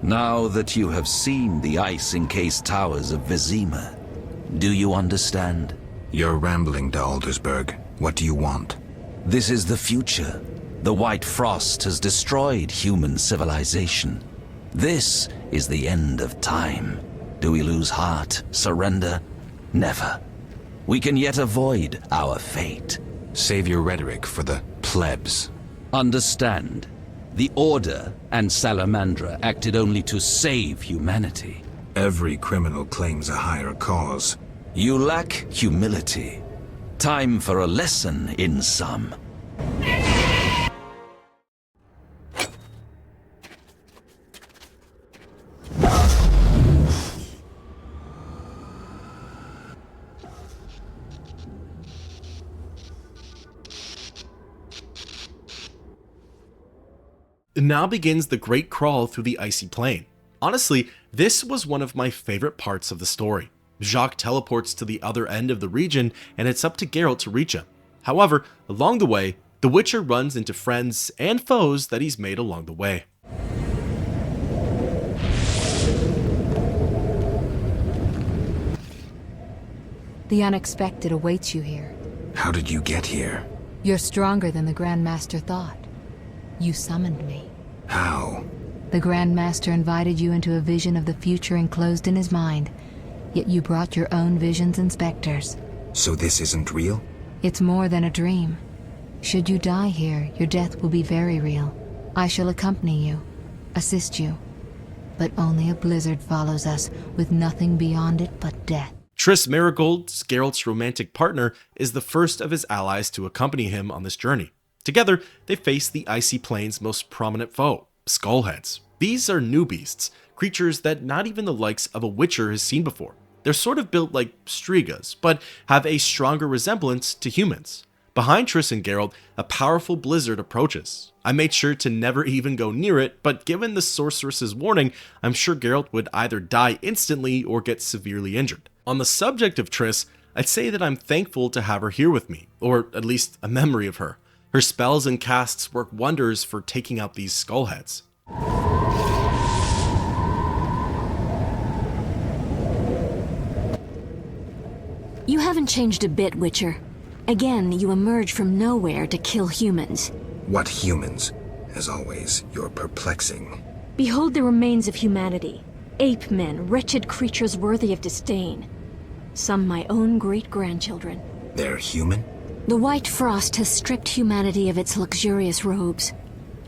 Now that you have seen the ice-encased towers of Vizima, do you understand? You're rambling, de Aldersberg. What do you want? This is the future. The white frost has destroyed human civilization. This is the end of time. Do we lose heart, surrender? Never. We can yet avoid our fate. Save your rhetoric for the plebs. Understand. The Order and Salamandra acted only to save humanity. Every criminal claims a higher cause. You lack humility. Time for a lesson in some. Now begins the great crawl through the icy plain. Honestly, this was one of my favorite parts of the story. Jacques teleports to the other end of the region, and it's up to Geralt to reach him. However, along the way, the Witcher runs into friends and foes that he's made along the way. The unexpected awaits you here. How did you get here? You're stronger than the Grandmaster thought. You summoned me. How? The Grandmaster invited you into a vision of the future enclosed in his mind, yet you brought your own visions and specters. So this isn't real? It's more than a dream. Should you die here, your death will be very real. I shall accompany you, assist you. But only a blizzard follows us, with nothing beyond it but death. Triss Merigold, Geralt's romantic partner, is the first of his allies to accompany him on this journey. Together, they face the Icy Plains' most prominent foe, Skullheads. These are new beasts, creatures that not even the likes of a Witcher has seen before. They're sort of built like Strigas, but have a stronger resemblance to humans. Behind Triss and Geralt, a powerful blizzard approaches. I made sure to never even go near it, but given the sorceress's warning, I'm sure Geralt would either die instantly or get severely injured. On the subject of Triss, I'd say that I'm thankful to have her here with me, or at least a memory of her. Her spells and casts work wonders for taking out these Skullheads. You haven't changed a bit, Witcher. Again, you emerge from nowhere to kill humans. What humans? As always, you're perplexing. Behold the remains of humanity. Ape men, wretched creatures worthy of disdain. Some my own great-grandchildren. They're human? The white frost has stripped humanity of its luxurious robes.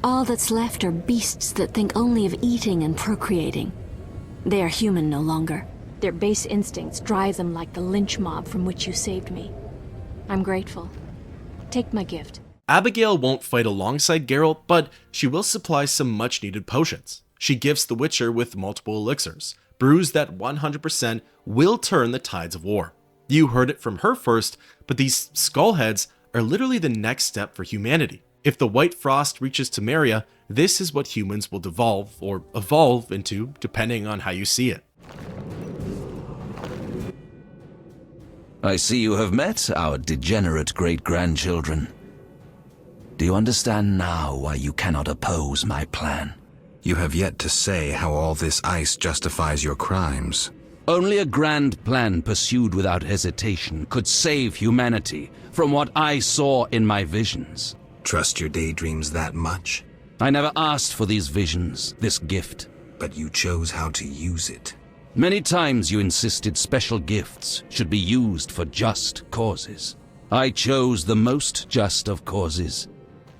All that's left are beasts that think only of eating and procreating. They are human no longer. Their base instincts drive them like the lynch mob from which you saved me. I'm grateful. Take my gift. Abigail won't fight alongside Geralt, but she will supply some much-needed potions. She gifts the Witcher with multiple elixirs, brews that 100% will turn the tides of war. You heard it from her first, but these Skullheads are literally the next step for humanity. If the White Frost reaches Temeria, this is what humans will devolve, or evolve into, depending on how you see it. I see you have met our degenerate great-grandchildren. Do you understand now why you cannot oppose my plan? You have yet to say how all this ice justifies your crimes. Only a grand plan pursued without hesitation could save humanity from what I saw in my visions. Trust your daydreams that much? I never asked for these visions, this gift. But you chose how to use it. Many times you insisted special gifts should be used for just causes. I chose the most just of causes,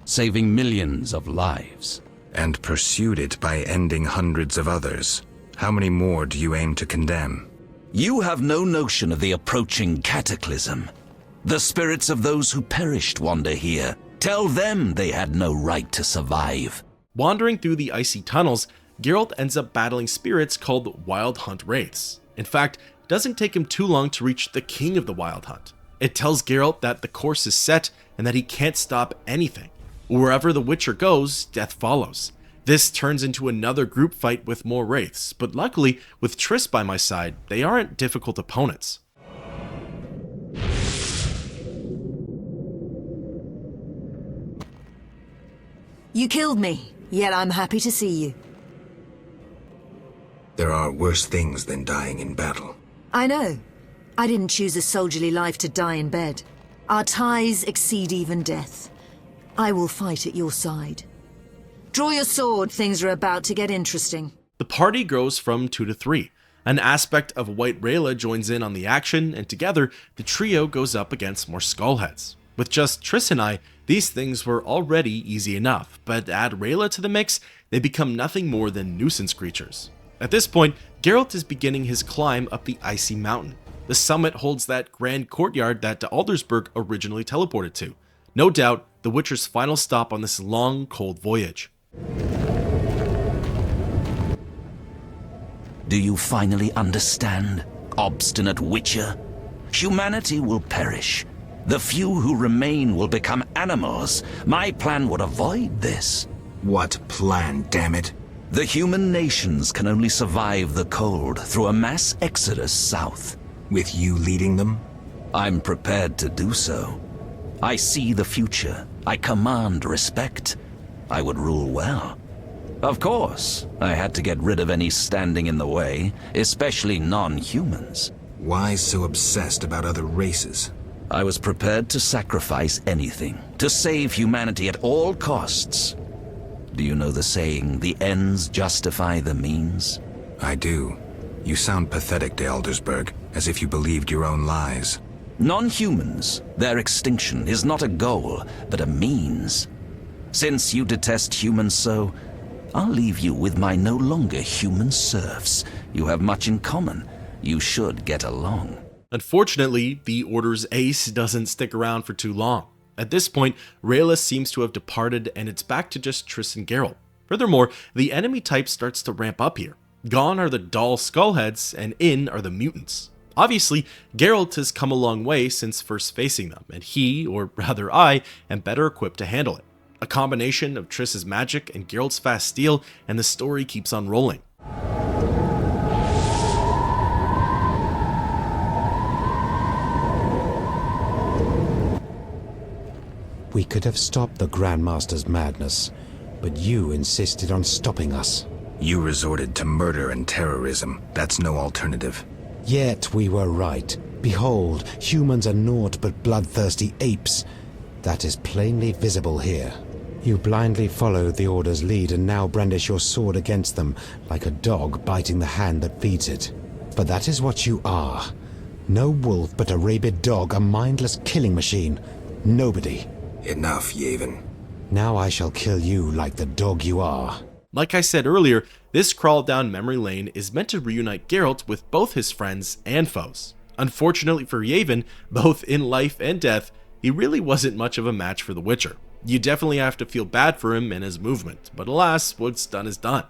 saving millions of lives. And pursued it by ending hundreds of others. How many more do you aim to condemn? You have no notion of the approaching cataclysm. The spirits of those who perished wander here. Tell them they had no right to survive. Wandering through the icy tunnels, Geralt ends up battling spirits called Wild Hunt Wraiths. In fact, it doesn't take him too long to reach the king of the Wild Hunt. It tells Geralt that the course is set and that he can't stop anything. Wherever the Witcher goes, death follows. This turns into another group fight with more Wraiths, but luckily, with Triss by my side, they aren't difficult opponents. You killed me, yet I'm happy to see you. There are worse things than dying in battle. I know. I didn't choose a soldierly life to die in bed. Our ties exceed even death. I will fight at your side. Draw your sword, things are about to get interesting. The party grows from 2 to 3. An aspect of White Rayla joins in on the action, and together, the trio goes up against more Skullheads. With just Triss and I, these things were already easy enough, but add Rayla to the mix, they become nothing more than nuisance creatures. At this point, Geralt is beginning his climb up the icy mountain. The summit holds that grand courtyard that Aldersberg originally teleported to. No doubt, the Witcher's final stop on this long, cold voyage. Do you finally understand, obstinate Witcher? Humanity will perish. The few who remain will become animals. My plan would avoid this. What plan, damn it? The human nations can only survive the cold through a mass exodus south. With you leading them? I'm prepared to do so. I see the future. I command respect. I would rule well. Of course, I had to get rid of any standing in the way, especially non-humans. Why so obsessed about other races? I was prepared to sacrifice anything, to save humanity at all costs. Do you know the saying, the ends justify the means? I do. You sound pathetic to Eldersburg, as if you believed your own lies. Non-humans, their extinction is not a goal, but a means. Since you detest humans so, I'll leave you with my no longer human serfs. You have much in common. You should get along. Unfortunately, the Order's ace doesn't stick around for too long. At this point, Rayla seems to have departed and it's back to just Triss and Geralt. Furthermore, the enemy type starts to ramp up here. Gone are the dull skullheads and in are the mutants. Obviously, Geralt has come a long way since first facing them, and he, or rather I, am better equipped to handle it. A combination of Triss's magic and Geralt's fast steel, and the story keeps on rolling. We could have stopped the Grandmaster's madness, but you insisted on stopping us. You resorted to murder and terrorism. That's no alternative. Yet we were right. Behold, humans are naught but bloodthirsty apes. That is plainly visible here. You blindly followed the Order's lead and now brandish your sword against them, like a dog biting the hand that feeds it. For that is what you are. No wolf but a rabid dog, a mindless killing machine. Nobody. Enough, Yavin. Now I shall kill you like the dog you are. Like I said earlier, this crawl down memory lane is meant to reunite Geralt with both his friends and foes. Unfortunately for Yavin, both in life and death, he really wasn't much of a match for the Witcher. You definitely have to feel bad for him and his movement, but alas, what's done is done.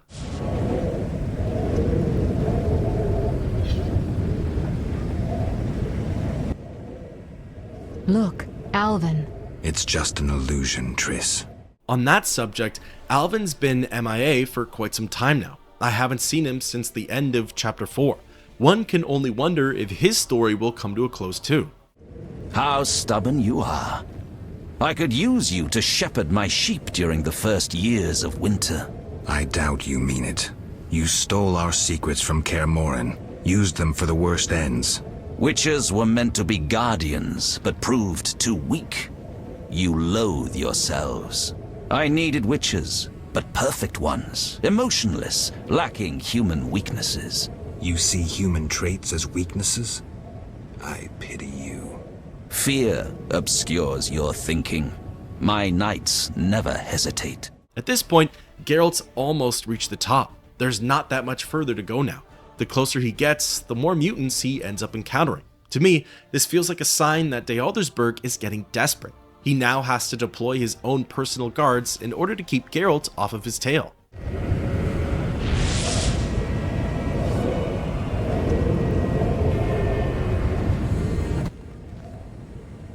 Look, Alvin. It's just an illusion, Triss. On that subject, Alvin's been MIA for quite some time now. I haven't seen him since the end of Chapter 4. One can only wonder if his story will come to a close too. How stubborn you are. I could use you to shepherd my sheep during the first years of winter. I doubt you mean it. You stole our secrets from Kaer Morhen, used them for the worst ends. Witches were meant to be guardians, but proved too weak. You loathe yourselves. I needed witches, but perfect ones, emotionless, lacking human weaknesses. You see human traits as weaknesses? I pity you. Fear obscures your thinking. My knights never hesitate. At this point, Geralt's almost reached the top. There's not that much further to go now. The closer he gets, the more mutants he ends up encountering. To me, this feels like a sign that Aldersburg is getting desperate. He now has to deploy his own personal guards in order to keep Geralt off of his tail.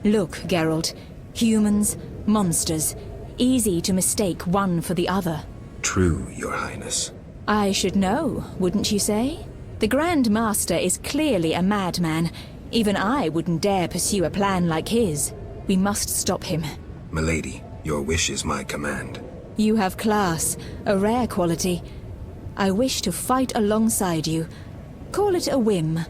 Look, Geralt. Humans, monsters. Easy to mistake one for the other. True, Your Highness. I should know, wouldn't you say? The Grand Master is clearly a madman. Even I wouldn't dare pursue a plan like his. We must stop him. Milady, your wish is my command. You have class, a rare quality. I wish to fight alongside you. Call it a whim.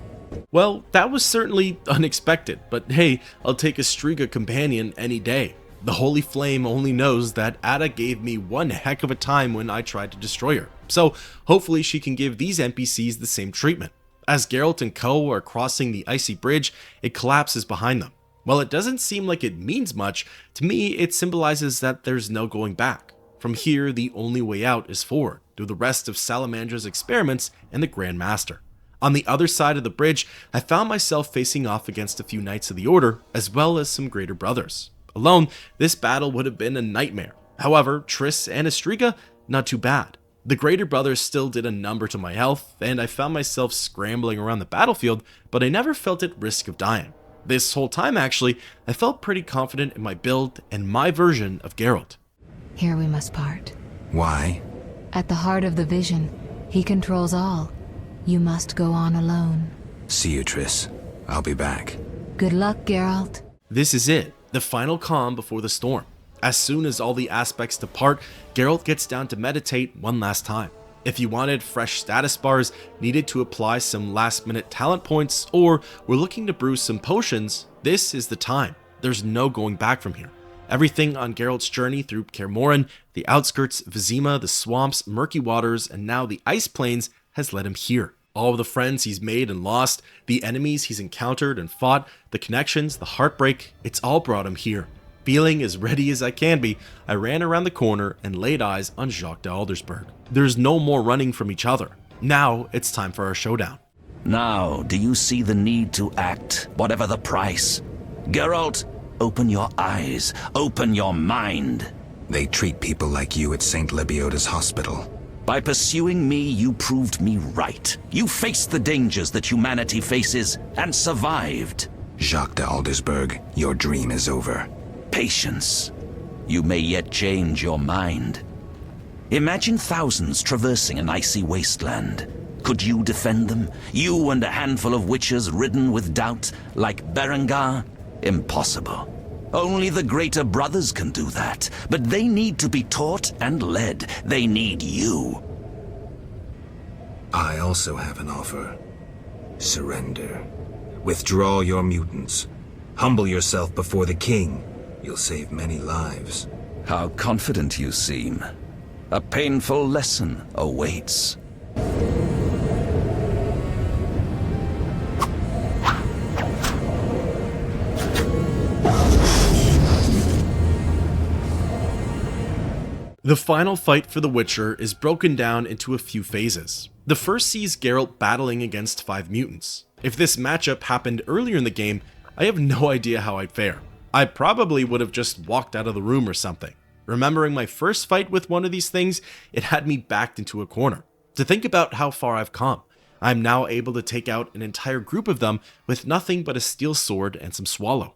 Well, that was certainly unexpected, but hey, I'll take a Striga companion any day. The Holy Flame only knows that Ada gave me one heck of a time when I tried to destroy her, so hopefully she can give these NPCs the same treatment. As Geralt and co are crossing the icy bridge, it collapses behind them. While it doesn't seem like it means much, to me it symbolizes that there's no going back. From here, the only way out is forward, through the rest of Salamandra's experiments and the Grand Master. On the other side of the bridge, I found myself facing off against a few Knights of the Order, as well as some Greater Brothers. Alone, this battle would have been a nightmare. However, Triss and Striga, not too bad. The Greater Brothers still did a number to my health, and I found myself scrambling around the battlefield, but I never felt at risk of dying. This whole time, actually, I felt pretty confident in my build and my version of Geralt. Here we must part. Why? At the heart of the vision, he controls all. You must go on alone. See you, Triss. I'll be back. Good luck, Geralt. This is it, the final calm before the storm. As soon as all the aspects depart, Geralt gets down to meditate one last time. If you wanted fresh status bars, needed to apply some last-minute talent points, or were looking to brew some potions, this is the time. There's no going back from here. Everything on Geralt's journey through Kaer Morhen, the outskirts, Vizima, the swamps, murky waters, and now the ice plains has led him here. All of the friends he's made and lost, the enemies he's encountered and fought, the connections, the heartbreak, it's all brought him here. Feeling as ready as I can be, I ran around the corner and laid eyes on Jacques de Aldersberg. There's no more running from each other. Now it's time for our showdown. Now, do you see the need to act, whatever the price? Geralt, open your eyes, open your mind. They treat people like you at St. Lebioda's hospital. By pursuing me, you proved me right. You faced the dangers that humanity faces and survived. Jacques de Aldersberg, your dream is over. Patience. You may yet change your mind. Imagine thousands traversing an icy wasteland. Could you defend them? You and a handful of witches ridden with doubt, like Berengar? Impossible. Only the greater brothers can do that, but they need to be taught and led. They need you. I also have an offer. Surrender. Withdraw your mutants. Humble yourself before the king. You'll save many lives. How confident you seem. A painful lesson awaits. The final fight for the Witcher is broken down into a few phases. The first sees Geralt battling against 5 mutants. If this matchup happened earlier in the game, I have no idea how I'd fare. I probably would have just walked out of the room or something. Remembering my first fight with one of these things, it had me backed into a corner. To think about how far I've come, I'm now able to take out an entire group of them with nothing but a steel sword and some swallow.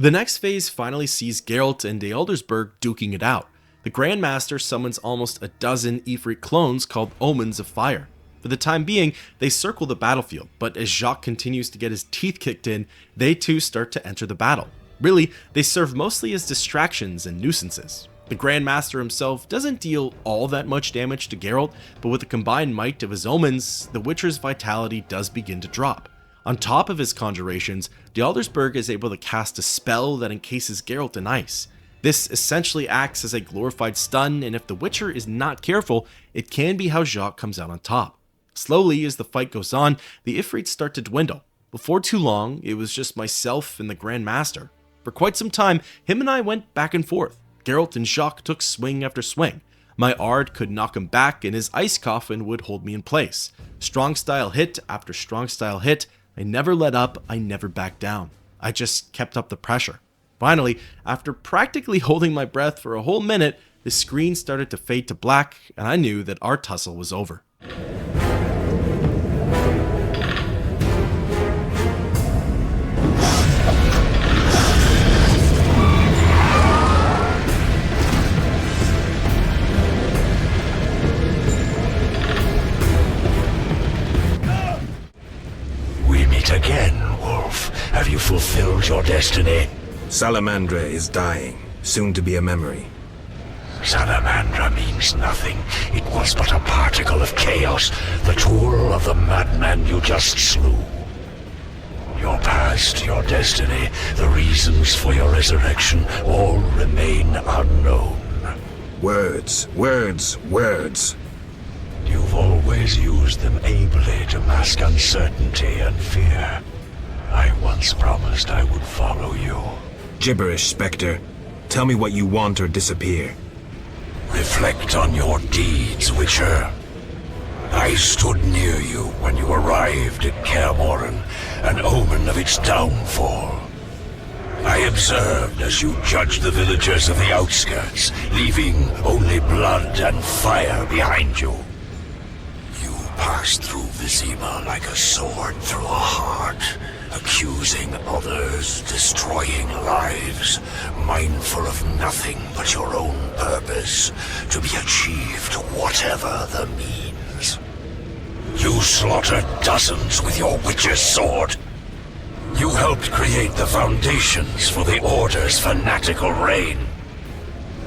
The next phase finally sees Geralt and de Aldersberg duking it out. The Grandmaster summons almost a dozen Ifrit clones called Omens of Fire. For the time being, they circle the battlefield, but as Jacques continues to get his teeth kicked in, they too start to enter the battle. Really, they serve mostly as distractions and nuisances. The Grandmaster himself doesn't deal all that much damage to Geralt, but with the combined might of his Omens, the Witcher's vitality does begin to drop. On top of his conjurations, de Aldersberg is able to cast a spell that encases Geralt in ice. This essentially acts as a glorified stun, and if the Witcher is not careful, it can be how Jacques comes out on top. Slowly, as the fight goes on, the Ifrits start to dwindle. Before too long, it was just myself and the Grandmaster. For quite some time, him and I went back and forth. Geralt and Jacques took swing after swing. My Ard could knock him back, and his ice coffin would hold me in place. Strong style hit after strong style hit. I never let up, I never backed down. I just kept up the pressure. Finally, after practically holding my breath for a whole minute, the screen started to fade to black, and I knew that our tussle was over. Again, Wolf. Have you fulfilled your destiny? Salamandra is dying, soon to be a memory. Salamandra means nothing. It was but a particle of chaos, the tool of the madman you just slew. Your past, your destiny, the reasons for your resurrection, all remain unknown. Words, words, words. You've always used them ably to mask uncertainty and fear. I once promised I would follow you. Gibberish, Spectre. Tell me what you want or disappear. Reflect on your deeds, Witcher. I stood near you when you arrived at Kaer Morhen, an omen of its downfall. I observed as you judged the villagers of the outskirts, leaving only blood and fire behind you. passed through Vizima like a sword through a heart, accusing others, destroying lives, mindful of nothing but your own purpose, to be achieved whatever the means. You slaughtered dozens with your witch's sword. You helped create the foundations for the Order's fanatical reign.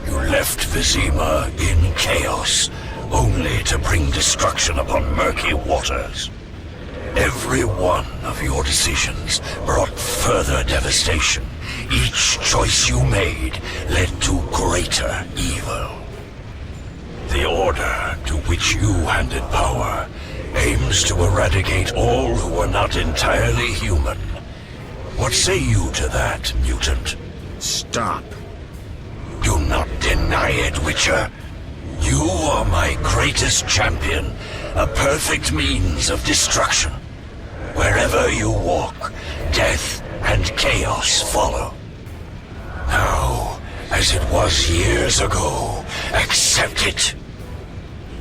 You left Vizima in chaos, only to bring destruction upon murky waters. Every one of your decisions brought further devastation. Each choice you made led to greater evil. The Order, to which you handed power, aims to eradicate all who are not entirely human. What say you to that, mutant? Stop. Do not deny it, Witcher. You are my greatest champion, a perfect means of destruction. Wherever you walk, death and chaos follow. Now, as it was years ago, accept it.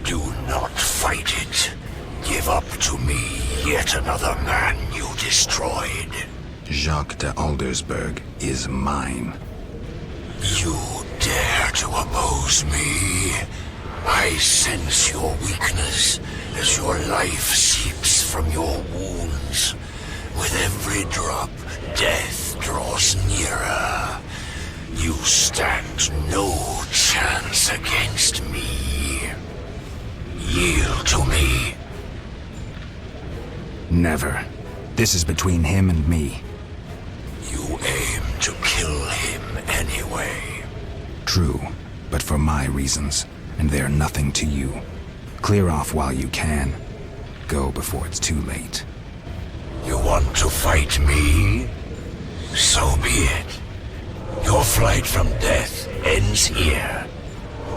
Do not fight it. Give up to me yet another man you destroyed. Jacques de Aldersberg is mine. You dare to oppose me? I sense your weakness as your life seeps from your wounds. With every drop, death draws nearer. You stand no chance against me. Yield to me. Never. This is between him and me. You aim to kill him anyway. True, but for my reasons, and they're nothing to you. Clear off while you can. Go before it's too late. You want to fight me? So be it. Your flight from death ends here.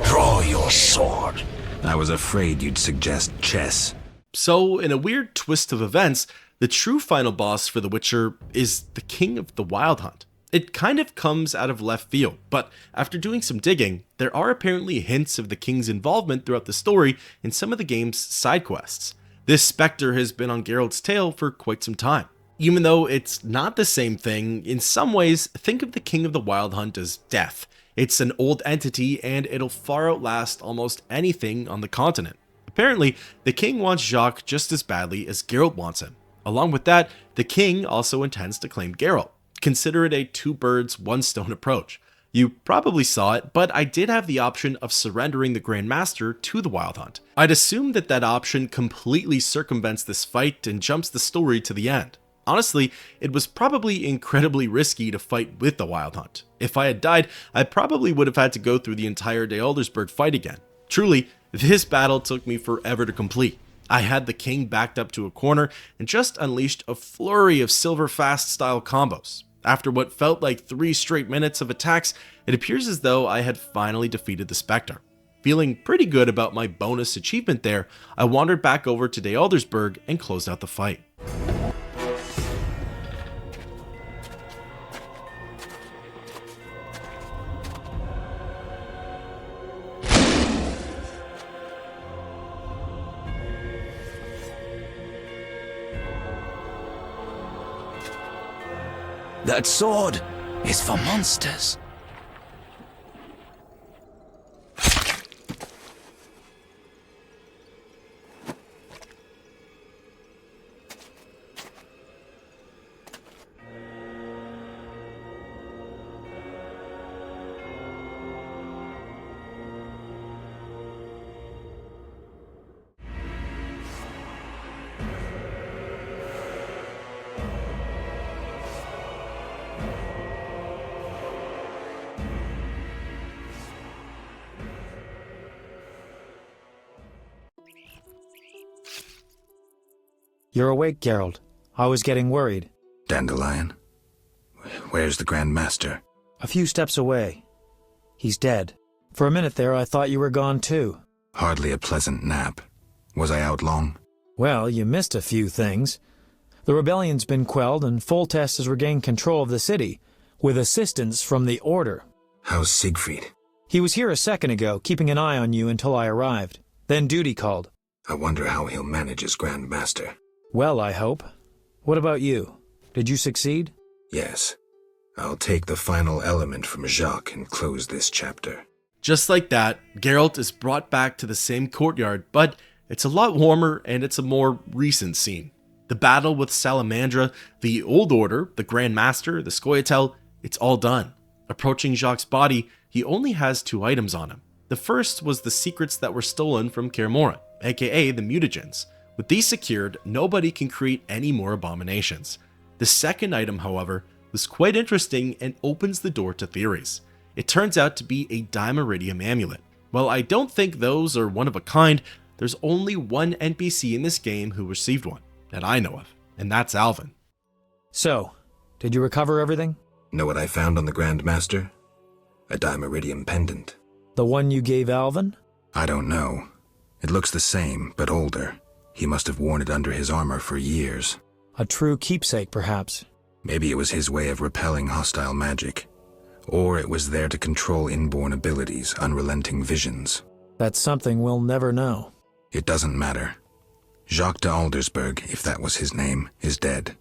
Draw your sword. I was afraid you'd suggest chess. So, in a weird twist of events, the true final boss for The Witcher is the King of the Wild Hunt. It kind of comes out of left field, but after doing some digging, there are apparently hints of the king's involvement throughout the story in some of the game's side quests. This specter has been on Geralt's tail for quite some time. Even though it's not the same thing, in some ways, think of the King of the Wild Hunt as death. It's an old entity and it'll far outlast almost anything on the continent. Apparently, the king wants Jacques just as badly as Geralt wants him. Along with that, the king also intends to claim Geralt. Consider it a two birds, one stone approach. You probably saw it, but I did have the option of surrendering the Grandmaster to the Wild Hunt. I'd assume that that option completely circumvents this fight and jumps the story to the end. Honestly, it was probably incredibly risky to fight with the Wild Hunt. If I had died, I probably would have had to go through the entire de Aldersberg fight again. Truly, this battle took me forever to complete. I had the king backed up to a corner and just unleashed a flurry of silver fast style combos. After what felt like 3 straight minutes of attacks, it appears as though I had finally defeated the Spectre. Feeling pretty good about my bonus achievement there, I wandered back over to de Aldersberg and closed out the fight. That sword is for monsters. You're awake, Geralt. I was getting worried. Dandelion? Where's the Grandmaster? A few steps away. He's dead. For a minute there, I thought you were gone too. Hardly a pleasant nap. Was I out long? Well, you missed a few things. The rebellion's been quelled and Foltest has regained control of the city, with assistance from the Order. How's Siegfried? He was here a second ago, keeping an eye on you until I arrived. Then duty called. I wonder how he'll manage as Grandmaster. Well, I hope. What about you? Did you succeed? Yes. I'll take the final element from Jacques and close this chapter. Just like that, Geralt is brought back to the same courtyard, but it's a lot warmer and it's a more recent scene. The battle with Salamandra, the Old Order, the Grandmaster, the Scoia'tael, it's all done. Approaching Jacques' body, he only has 2 items on him. The first was the secrets that were stolen from Kaer Morhen, aka the mutagens. With these secured, nobody can create any more abominations. The second item, however, was quite interesting and opens the door to theories. It turns out to be a Dimeritium amulet. While I don't think those are one of a kind, there's only one NPC in this game who received one, that I know of, and that's Alvin. So, did you recover everything? Know what I found on the Grandmaster? A Dimeritium pendant. The one you gave Alvin? I don't know. It looks the same, but older. He must have worn it under his armor for years. A true keepsake, perhaps. Maybe it was his way of repelling hostile magic. Or it was there to control inborn abilities, unrelenting visions. That's something we'll never know. It doesn't matter. Jacques de Aldersberg, if that was his name, is dead.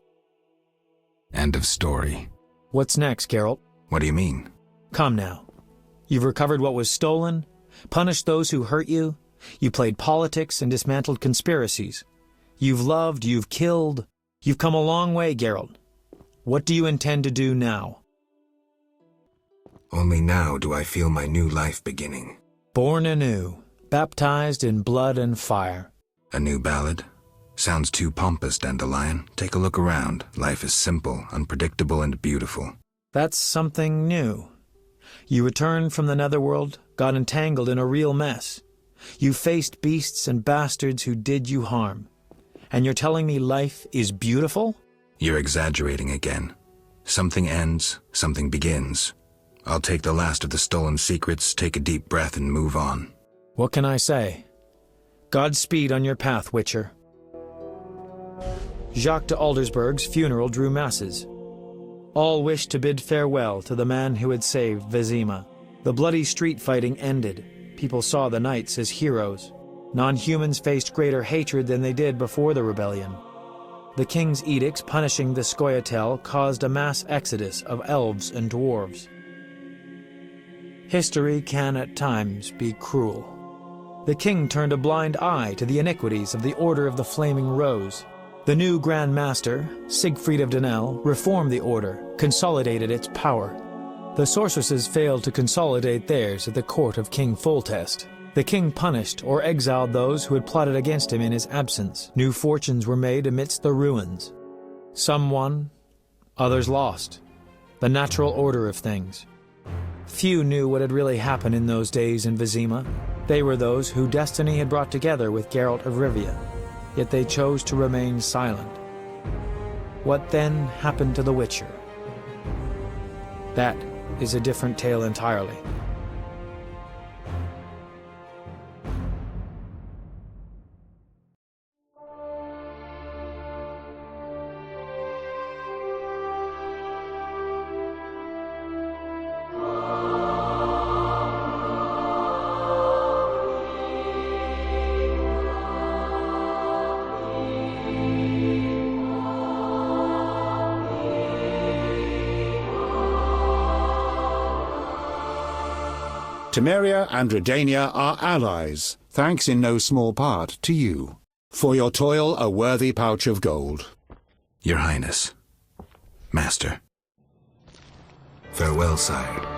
End of story. What's next, Geralt? What do you mean? Come now. You've recovered what was stolen, punished those who hurt you, you played politics and dismantled conspiracies. You've loved, you've killed. You've come a long way, Geralt. What do you intend to do now? Only now do I feel my new life beginning. Born anew, baptized in blood and fire. A new ballad? Sounds too pompous, Dandelion. Take a look around. Life is simple, unpredictable, and beautiful. That's something new. You returned from the netherworld, got entangled in a real mess. You faced beasts and bastards who did you harm. And you're telling me life is beautiful? You're exaggerating again. Something ends, something begins. I'll take the last of the stolen secrets, take a deep breath, and move on. What can I say? Godspeed on your path, Witcher. Jacques de Aldersberg's funeral drew masses. All wished to bid farewell to the man who had saved Vizima. The bloody street fighting ended. People saw the knights as heroes. Non-humans faced greater hatred than they did before the rebellion. The king's edicts punishing the Scoia'tael caused a mass exodus of elves and dwarves. History can at times be cruel. The king turned a blind eye to the iniquities of the Order of the Flaming Rose. The new Grand Master, Siegfried of Dunel, reformed the order, consolidated its power. The sorceresses failed to consolidate theirs at the court of King Foltest. The king punished or exiled those who had plotted against him in his absence. New fortunes were made amidst the ruins. Some won, others lost. The natural order of things. Few knew what had really happened in those days in Vizima. They were those who destiny had brought together with Geralt of Rivia, yet they chose to remain silent. What then happened to the Witcher? That is a different tale entirely. Temeria and Redania are allies, thanks in no small part to you. For your toil, a worthy pouch of gold. Your Highness. Master. Farewell, sire.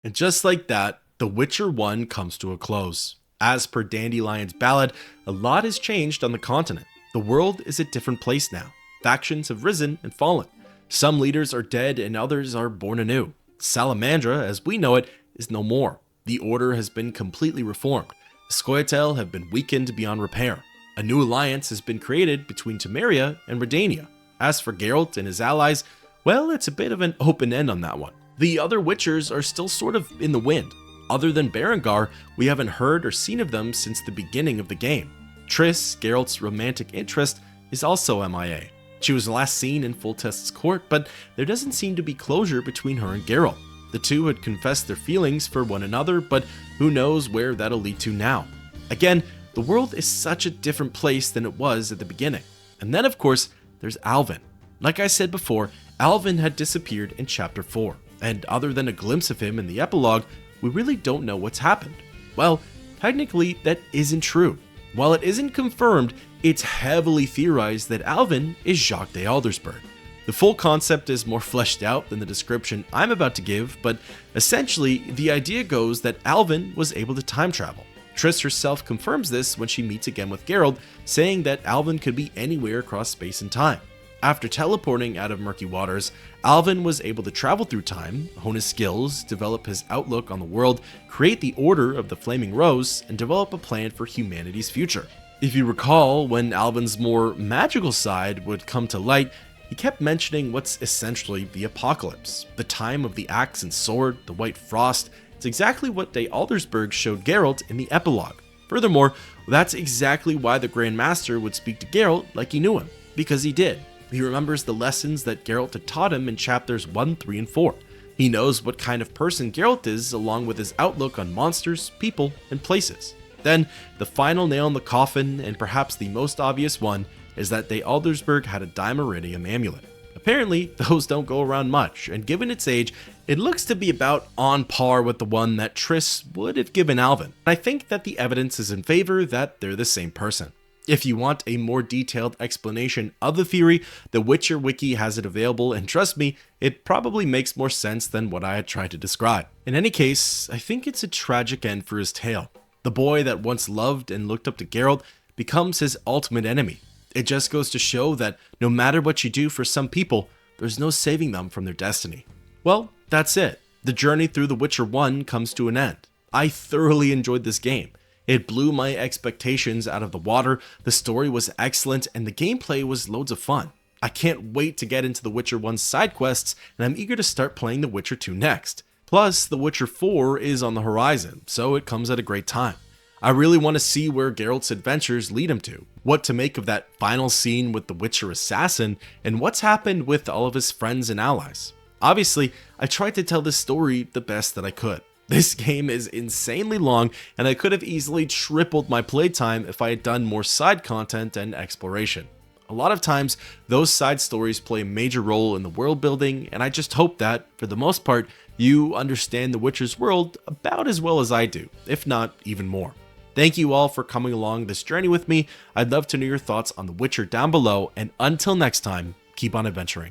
And just like that, The Witcher 1 comes to a close. As per Dandelion's ballad, a lot has changed on the continent. The world is a different place now. Factions have risen and fallen. Some leaders are dead and others are born anew. Salamandra, as we know it, is no more. The Order has been completely reformed. The Scoia'tael have been weakened beyond repair. A new alliance has been created between Temeria and Redania. As for Geralt and his allies, well, it's a bit of an open end on that one. The other Witchers are still sort of in the wind. Other than Berengar, we haven't heard or seen of them since the beginning of the game. Triss, Geralt's romantic interest, is also MIA. She was last seen in Foltest's court, but there doesn't seem to be closure between her and Geralt. The two had confessed their feelings for one another, but who knows where that'll lead to now. Again, the world is such a different place than it was at the beginning. And then, of course, there's Alvin. Like I said before, Alvin had disappeared in Chapter 4, and other than a glimpse of him in the epilogue, we really don't know what's happened. Well, technically, that isn't true. While it isn't confirmed, it's heavily theorized that Alvin is Jacques de Aldersberg. The full concept is more fleshed out than the description I'm about to give, but essentially, the idea goes that Alvin was able to time travel. Triss herself confirms this when she meets again with Geralt, saying that Alvin could be anywhere across space and time. After teleporting out of murky waters, Alvin was able to travel through time, hone his skills, develop his outlook on the world, create the Order of the Flaming Rose, and develop a plan for humanity's future. If you recall, when Alvin's more magical side would come to light, he kept mentioning what's essentially the apocalypse, the time of the axe and sword, the white frost. It's exactly what de Aldersberg showed Geralt in the epilogue. Furthermore, that's exactly why the Grandmaster would speak to Geralt like he knew him, because he did. He remembers the lessons that Geralt had taught him in chapters 1, 3, and 4. He knows what kind of person Geralt is, along with his outlook on monsters, people, and places. Then, the final nail in the coffin, and perhaps the most obvious one, is that de Aldersberg had a Dimeritium amulet. Apparently, those don't go around much, and given its age, it looks to be about on par with the one that Triss would have given Alvin. I think that the evidence is in favor that they're the same person. If you want a more detailed explanation of the theory, the Witcher Wiki has it available, and trust me, it probably makes more sense than what I had tried to describe. In any case, I think it's a tragic end for his tale. The boy that once loved and looked up to Geralt becomes his ultimate enemy. It just goes to show that no matter what you do for some people, there's no saving them from their destiny. Well, that's it. The journey through The Witcher 1 comes to an end. I thoroughly enjoyed this game. It blew my expectations out of the water, the story was excellent, and the gameplay was loads of fun. I can't wait to get into The Witcher 1's side quests, and I'm eager to start playing The Witcher 2 next. Plus, The Witcher 4 is on the horizon, so it comes at a great time. I really want to see where Geralt's adventures lead him to, what to make of that final scene with the Witcher assassin, and what's happened with all of his friends and allies. Obviously, I tried to tell this story the best that I could. This game is insanely long, and I could have easily tripled my playtime if I had done more side content and exploration. A lot of times, those side stories play a major role in the world building, and I just hope that, for the most part, you understand The Witcher's world about as well as I do, if not even more. Thank you all for coming along this journey with me. I'd love to know your thoughts on The Witcher down below, and until next time, keep on adventuring.